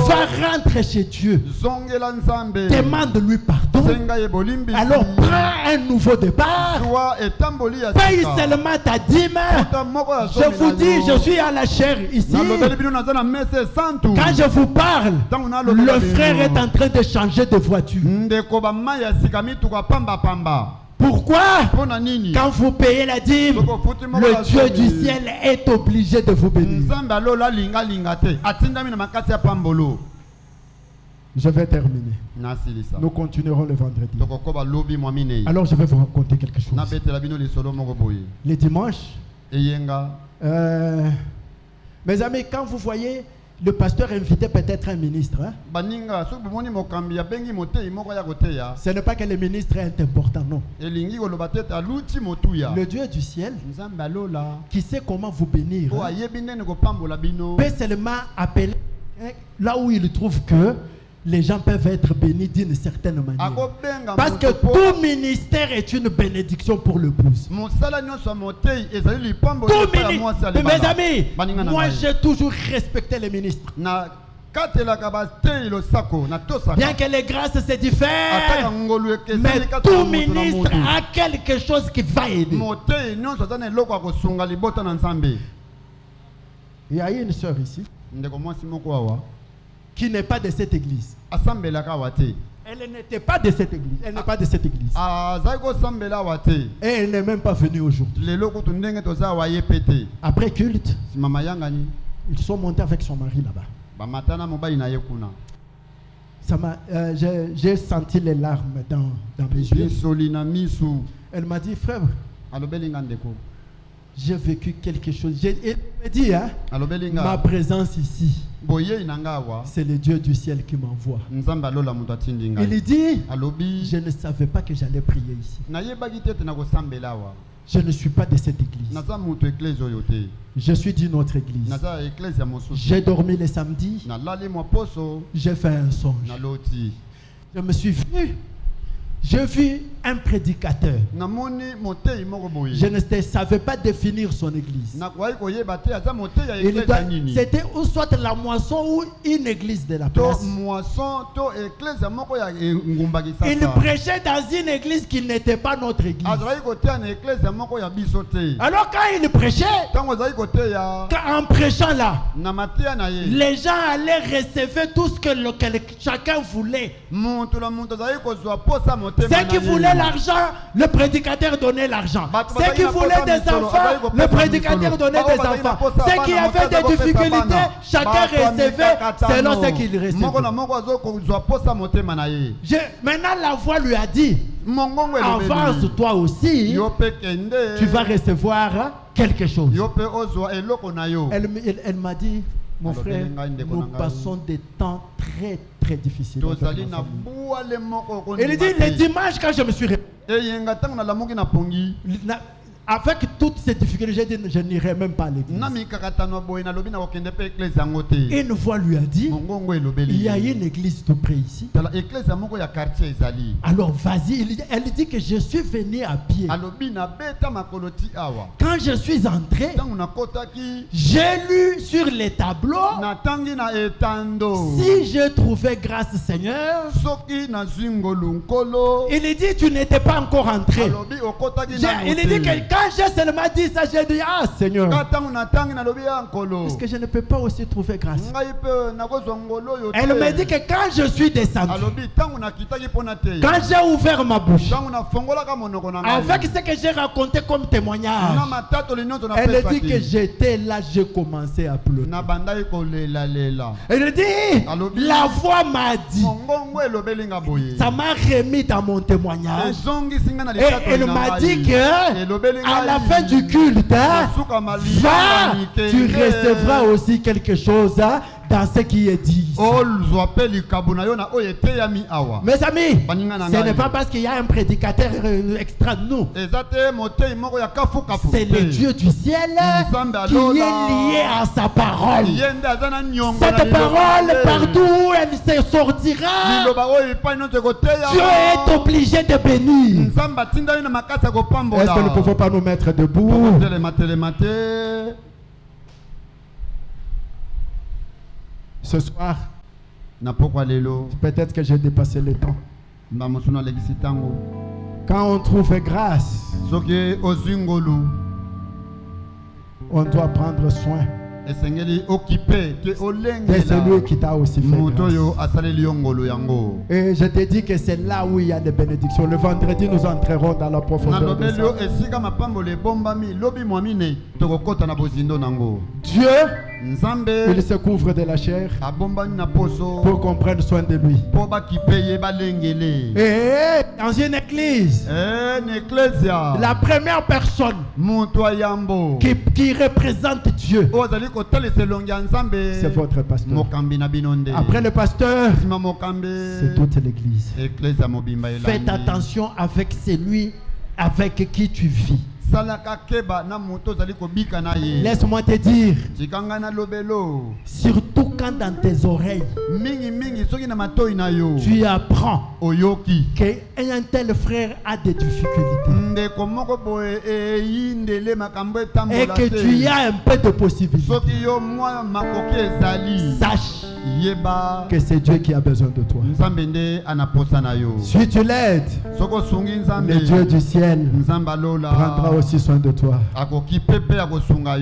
va rentrer chez Dieu. Demande-lui pardon. Alors prends un nouveau départ. Paye seulement ta dîme. Je vous dis, je suis à la chair ici. Quand je vous parle, le frère est en train de changer de voiture. Pourquoi? Quand vous payez la dîme, le Dieu du ciel est obligé de vous bénir. Je vais terminer. Nous continuerons le vendredi. Alors je vais vous raconter quelque chose. Les dimanches, mes amis, quand vous voyez le pasteur invitait peut-être un ministre. Hein? Ce n'est pas que le ministre est important, non. Le Dieu du ciel, qui sait comment vous bénir, peut seulement appeler là où il trouve que les gens peuvent être bénis d'une certaine manière. Parce que tout ministère est une bénédiction pour le plus. Mes amis, moi j'ai toujours respecté les ministres. Bien que les grâces se diffèrent, mais tout ministre a quelque chose qui va aider. Il y a une sœur ici qui n'est pas de cette église. Elle n'était pas de cette église. Elle n'est pas de cette église. Et elle n'est même pas venue aujourd'hui. Après culte, ils sont montés avec son mari là-bas. J'ai senti les larmes dans mes yeux. Elle m'a dit, frère, j'ai vécu quelque chose. Il me dit, hein, ma présence ici, c'est le Dieu du ciel qui m'envoie. Il dit, je ne savais pas que j'allais prier ici. Je ne suis pas de cette église. Je suis d'une autre église. J'ai dormi le samedi. J'ai fait un songe. Je me suis vu. J'ai vu un prédicateur. Je ne savais pas définir son église. C'était ou soit la moisson ou une église de la place. Il prêchait dans une église qui n'était pas notre église. Alors quand il prêchait, en prêchant là, les gens allaient recevoir tout ce que chacun voulait. Ceux qui voulaient l'argent, le prédicateur donnait l'argent. Ceux qui voulaient des enfants, le prédicateur donnait des enfants. Ceux qui avaient des difficultés, chacun recevait selon ce qu'il recevait. Maintenant la voix lui a dit, avance toi aussi, tu vas recevoir quelque chose. Elle m'a dit, mon frère, nous passons des temps très très difficiles. Il dit, le dimanche quand je me suis réveillé, avec toutes ces difficultés, j'ai dit, je n'irai même pas à l'église. Une voix lui a dit, il y a une église tout près ici. Alors vas-y. Elle dit que je suis venu à pied. Quand je suis entré, j'ai lu sur les tableaux, si je trouvais grâce Seigneur. Il dit, tu n'étais pas encore entré. Il dit que quand j'ai seulement dit ça, j'ai dit, ah Seigneur, est-ce que je ne peux pas aussi trouver grâce? Elle me dit que quand je suis descendu, quand j'ai ouvert ma bouche, avec ce que j'ai raconté comme témoignage, elle dit que j'étais là, j'ai commencé à pleurer. Elle dit, la voix m'a dit, ça m'a remis dans mon témoignage. Et elle m'a dit que à la fin du culte, tu recevras aussi quelque chose dans ce qui est dit. Mes amis, ce n'est pas parce qu'il y a un prédicateur extra de nous. C'est le Dieu du ciel qui est lié à sa parole. Cette parole, partout où elle se sortira, Dieu est obligé de bénir. Est-ce que nous ne pouvons pas nous mettre debout? Ce soir, peut-être que j'ai dépassé le temps. Quand on trouve grâce, on doit prendre soin de celui qui t'a aussi fait grâce. Et je te dis que c'est là où il y a des bénédictions. Le vendredi, nous entrerons dans la profondeur de ça. Dieu, il se couvre de la chair pour qu'on prenne soin de lui. Et dans une église, la première personne qui représente Dieu, c'est votre pasteur. Après le pasteur, c'est toute l'église. Faites attention avec celui avec qui tu vis. Laisse-moi te dire, surtout quand dans tes oreilles tu apprends qu'un tel frère a des difficultés et que tu as un peu de possibilité, sache que c'est Dieu qui a besoin de toi. Si tu l'aides, le Dieu du ciel prendra aussi soin de toi.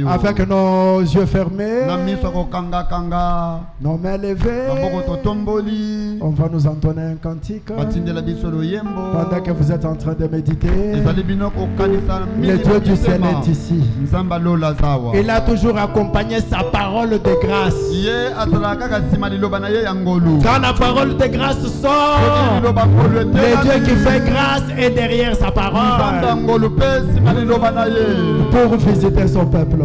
Avec nos yeux fermés, Nos mains levées. On va nous entonner un cantique. Pendant que vous êtes en train de méditer, le Dieu du ciel est ici. Il a toujours accompagné sa parole de grâce. Quand la parole de grâce sort, le Dieu qui fait grâce est derrière sa parole pour visiter son peuple.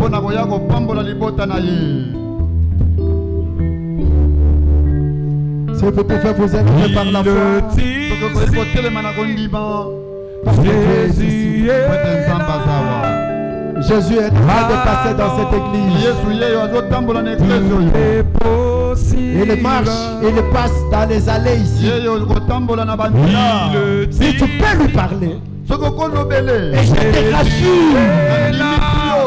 Si vous pouvez vous aider par la foi, Jésus est en train de passer dans cette église. Il marche, il passe dans les allées ici. Si tu peux lui parler, et je te rassure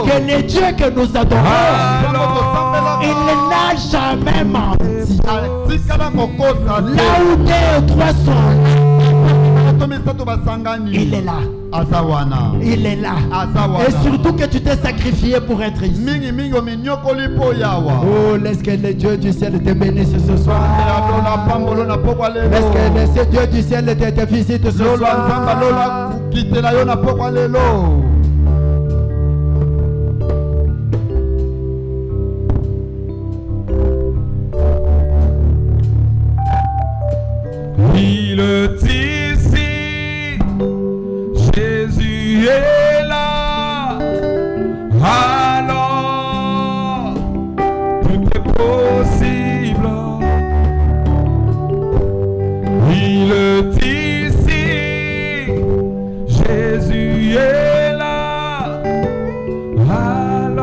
que le Dieu que nous adorons, il n'a jamais menti. Là où 2 ou 3 sont, il est là. Il est là. Et surtout que tu t'es sacrifié pour être ici. Oh, laisse que le Dieu du ciel te bénisse ce soir. Laisse que le Dieu du ciel te visite ce soir. Il est ici, Jésus est là, alors tout est possible. Il est ici, Jésus est là, alors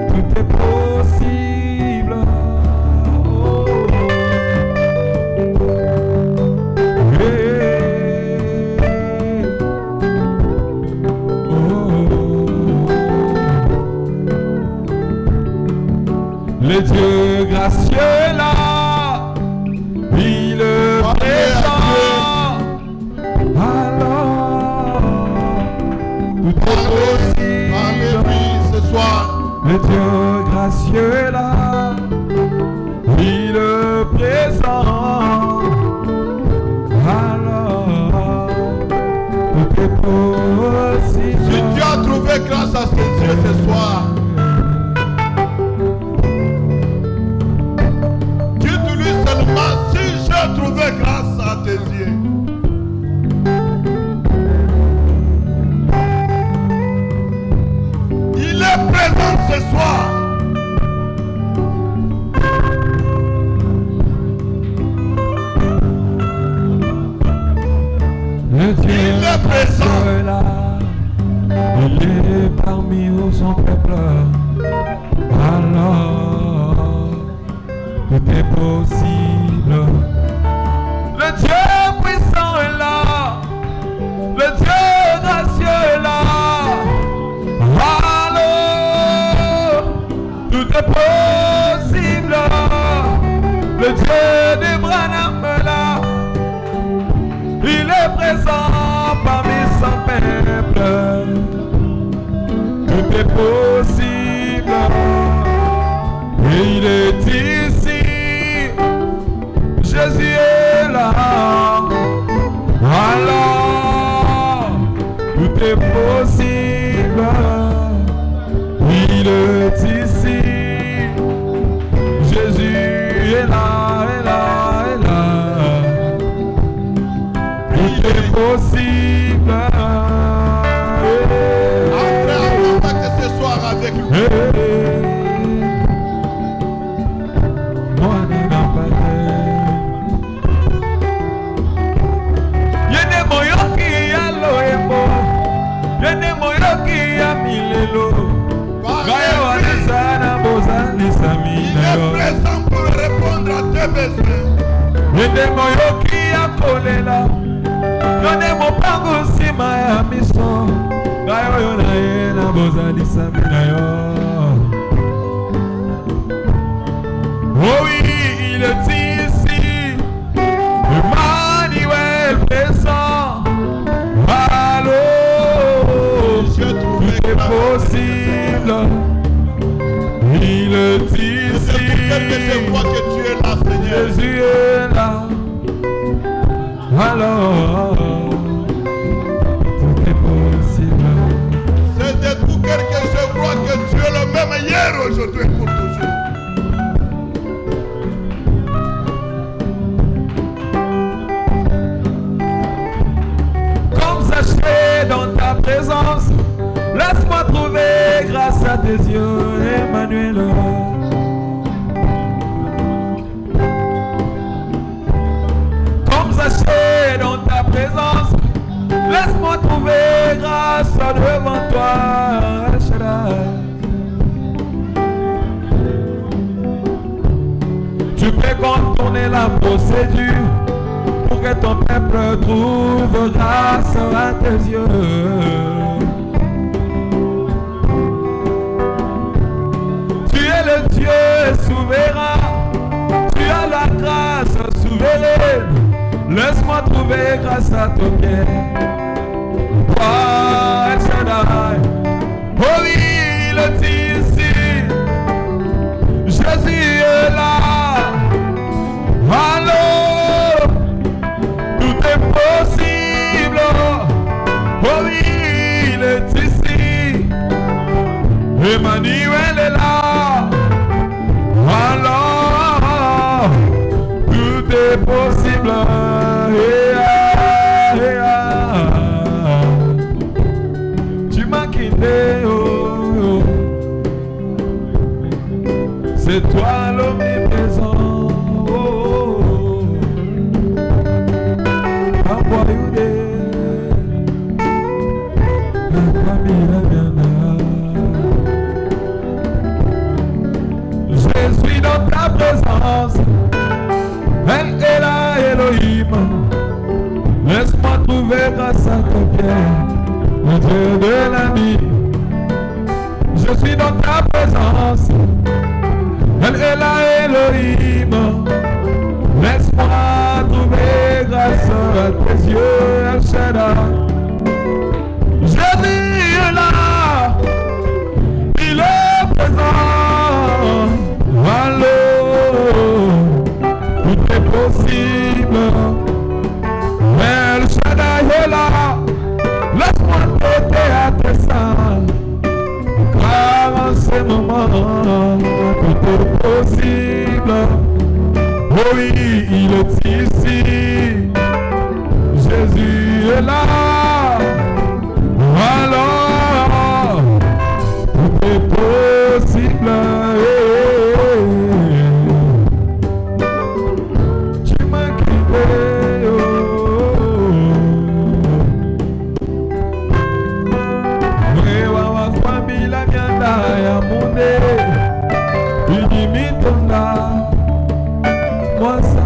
tout est possible. Le Dieu gracieux là, il est présent. Alors, tout est possible. Ce soir. Le Dieu gracieux là, il est présent. Alors, tout est possible. Si tu as trouvé grâce à ses yeux ce soir, si j'ai trouvé grâce à tes yeux, il est présent ce soir. Le Dieu il est présent là, il est parmi nous son peuple. Alors tout est possible. Le Dieu puissant est là, le Dieu gracieux est là. Alors tout est possible. Le Dieu d'Abraham est là, il est présent parmi son peuple. Tout est possible. Et il est ici, Jésus est là, alors tout est possible. Il est ici, Jésus est là, est là, est là, tout est possible. Après avoir que ce soir avec lui. Il est présent pour répondre à tes besoins. Oh oui, il est ici, Emmanuel présent. Allô, tout est possible. Il il est ici. Je crois que tu es là, Seigneur. Jésus est là. Alors, tout est possible. C'est de tout cœur que je crois que tu es le même hier, aujourd'hui et pour toujours. Comme sachet dans ta présence, laisse-moi trouver grâce à tes yeux, Emmanuel. Comme sachet dans ta présence, laisse-moi trouver grâce devant toi, El Shaddai. Tu peux contourner la procédure pour que ton peuple trouve grâce à tes yeux. Tu es le Dieu souverain, tu as la grâce souveraine. Laisse-moi trouver grâce à ton cœur. Toi, El Shaddai, oh oui, il est ici. Jésus est là. Allô, tout est possible. Oh oui, il est ici. Emmanuel est là. Alors, tout est possible. Tu m'as quitté, oh. C'est toi l'omniprésent. Je suis dans ta présence, elle est là, Elohim. Laisse-moi trouver grâce à ton pierre, mon Dieu de la vie. Je suis dans ta présence, elle est là, Elohim. Laisse-moi trouver grâce à tes yeux, El Shaddai. Jésus est là, il est présent. Allô, tout est possible. El Shaddai est là, laisse-moi t'aider à tes seins. Car en ce moment, tout est possible. Oh oui, il est ici. Jésus est là. Alors, tout est possible. Tu m'as quitté. Wewa kwambi la mianda ya monde. Unimitonda. Moi ça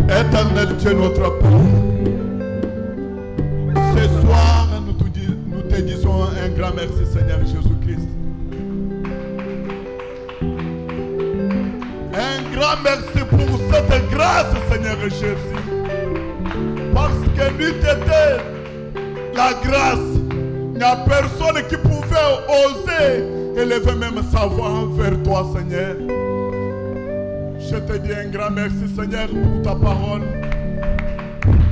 Éternel Dieu notre Père, ce soir nous te disons un grand merci Seigneur Jésus-Christ. Un grand merci pour cette grâce Seigneur Jésus. Parce que nous t'étais la grâce, il n'y a personne qui pouvait oser élever même sa voix vers toi Seigneur. Je te dis un grand merci Seigneur pour ta parole.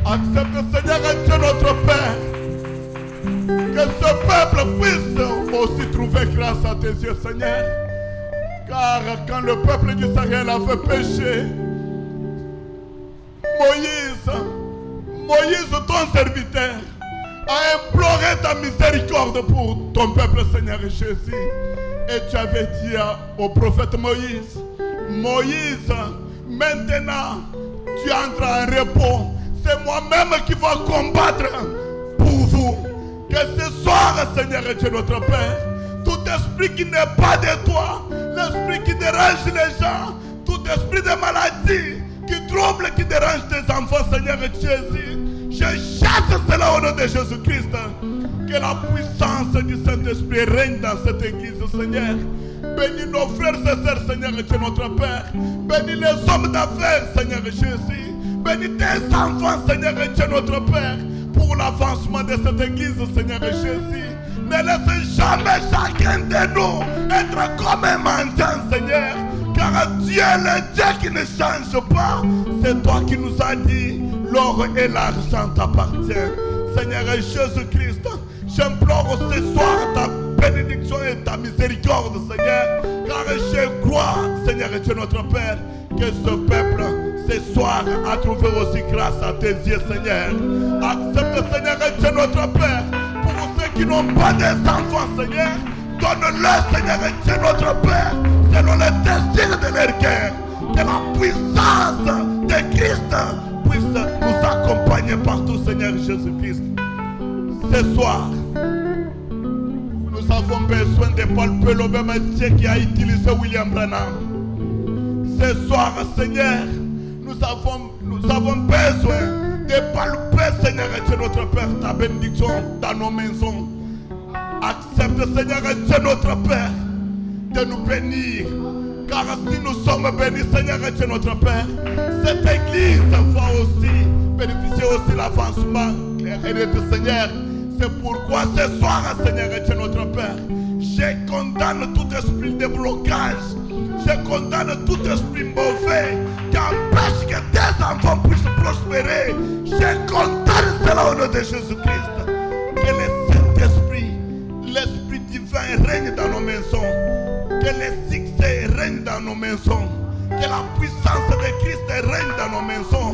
Accepte Seigneur Dieu notre Père, que ce peuple puisse aussi trouver grâce à tes yeux Seigneur. Car quand le peuple d'Israël avait péché, Moïse ton serviteur a imploré ta miséricorde pour ton peuple Seigneur Jésus. Et tu avais dit au prophète Moïse, Moïse, maintenant tu entres en repos. C'est moi-même qui vais combattre pour vous. Que ce soir, Seigneur Dieu notre Père, tout esprit qui n'est pas de toi, l'esprit qui dérange les gens, tout esprit de maladie qui trouble, qui dérange tes enfants, Seigneur Jésus, je chasse cela au nom de Jésus-Christ. Que la puissance du Saint-Esprit règne dans cette église, Seigneur. Bénis nos frères et sœurs, Seigneur, et Dieu notre Père. Bénis les hommes d'affaires, Seigneur Jésus. Bénis tes enfants, Seigneur et Dieu notre Père. Pour l'avancement de cette église, Seigneur Jésus. Ne laisse jamais chacun de nous être comme un mendiant, Seigneur. Car Dieu est le Dieu qui ne change pas. C'est toi qui nous as dit, l'or et l'argent t'appartiennent. Seigneur Jésus-Christ, j'implore ce soir ta bénédiction et ta miséricorde, Seigneur. Car je crois, Seigneur Dieu notre Père, que ce peuple, ce soir, a trouvé aussi grâce à tes yeux, Seigneur. Accepte, Seigneur Dieu notre Père, pour ceux qui n'ont pas d'enfants, Seigneur. Donne-le, Seigneur Dieu notre Père, selon le désir de leur cœur. Que la puissance de Christ puisse nous accompagner partout, Seigneur Jésus-Christ. Ce soir, nous avons besoin de palper le même Dieu qui a utilisé William Branham. Ce soir, Seigneur, nous avons besoin de palper, Seigneur Dieu notre Père, ta bénédiction dans nos maisons. Accepte, Seigneur Dieu notre Père, de nous bénir. Car si nous sommes bénis, Seigneur Dieu notre Père, cette église va aussi bénéficier aussi l'avancement du Seigneur. C'est pourquoi ce soir, Seigneur Dieu notre Père, je condamne tout esprit de blocage. Je condamne tout esprit mauvais qui empêche que tes enfants puissent prospérer. Je condamne cela au nom de Jésus-Christ. Que le Saint-Esprit, l'Esprit divin règne dans nos maisons. Que le succès règne dans nos maisons. Que la puissance de Christ règne dans nos maisons.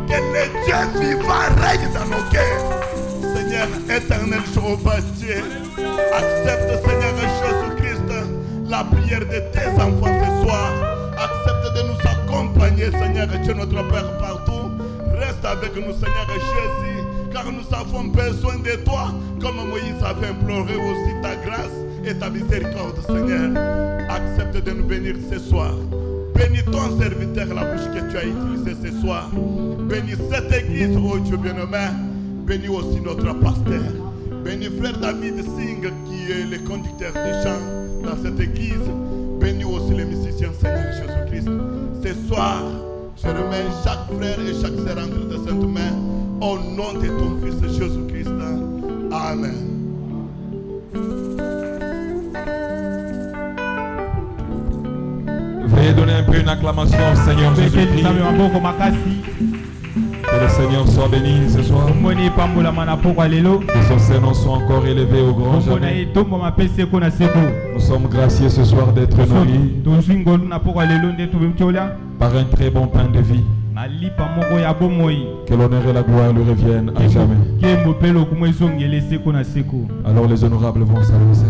Que le Dieu vivant règne dans nos cœurs. Seigneur éternel, Jéhovah Dieu, accepte, Seigneur Jésus-Christ, la prière de tes enfants ce soir. Accepte de nous accompagner, Seigneur Dieu notre Père, partout. Reste avec nous, Seigneur Jésus, car nous avons besoin de toi, comme Moïse avait imploré aussi ta grâce et ta miséricorde, Seigneur. Accepte de nous bénir ce soir. Bénis ton serviteur, la bouche que tu as utilisée ce soir. Bénis cette église, oh Dieu bien-aimé. Bénis aussi notre pasteur. Bénis frère David Singh, qui est le conducteur des chants dans cette église. Bénis aussi les musiciens, Seigneur Jésus-Christ. Ce soir, je remets chaque frère et chaque sœur entre de saintes mains, au nom de ton Fils Jésus-Christ. Amen. Veuillez donner un peu une acclamation au Seigneur Jésus-Christ. Que le Seigneur soit béni ce soir. Que son Seigneur soit encore élevé au grand jamais. Nous sommes graciés ce soir d'être nourris par un très bon pain de vie. Que l'honneur et la gloire lui reviennent à jamais. Alors les honorables vont s'annoncer.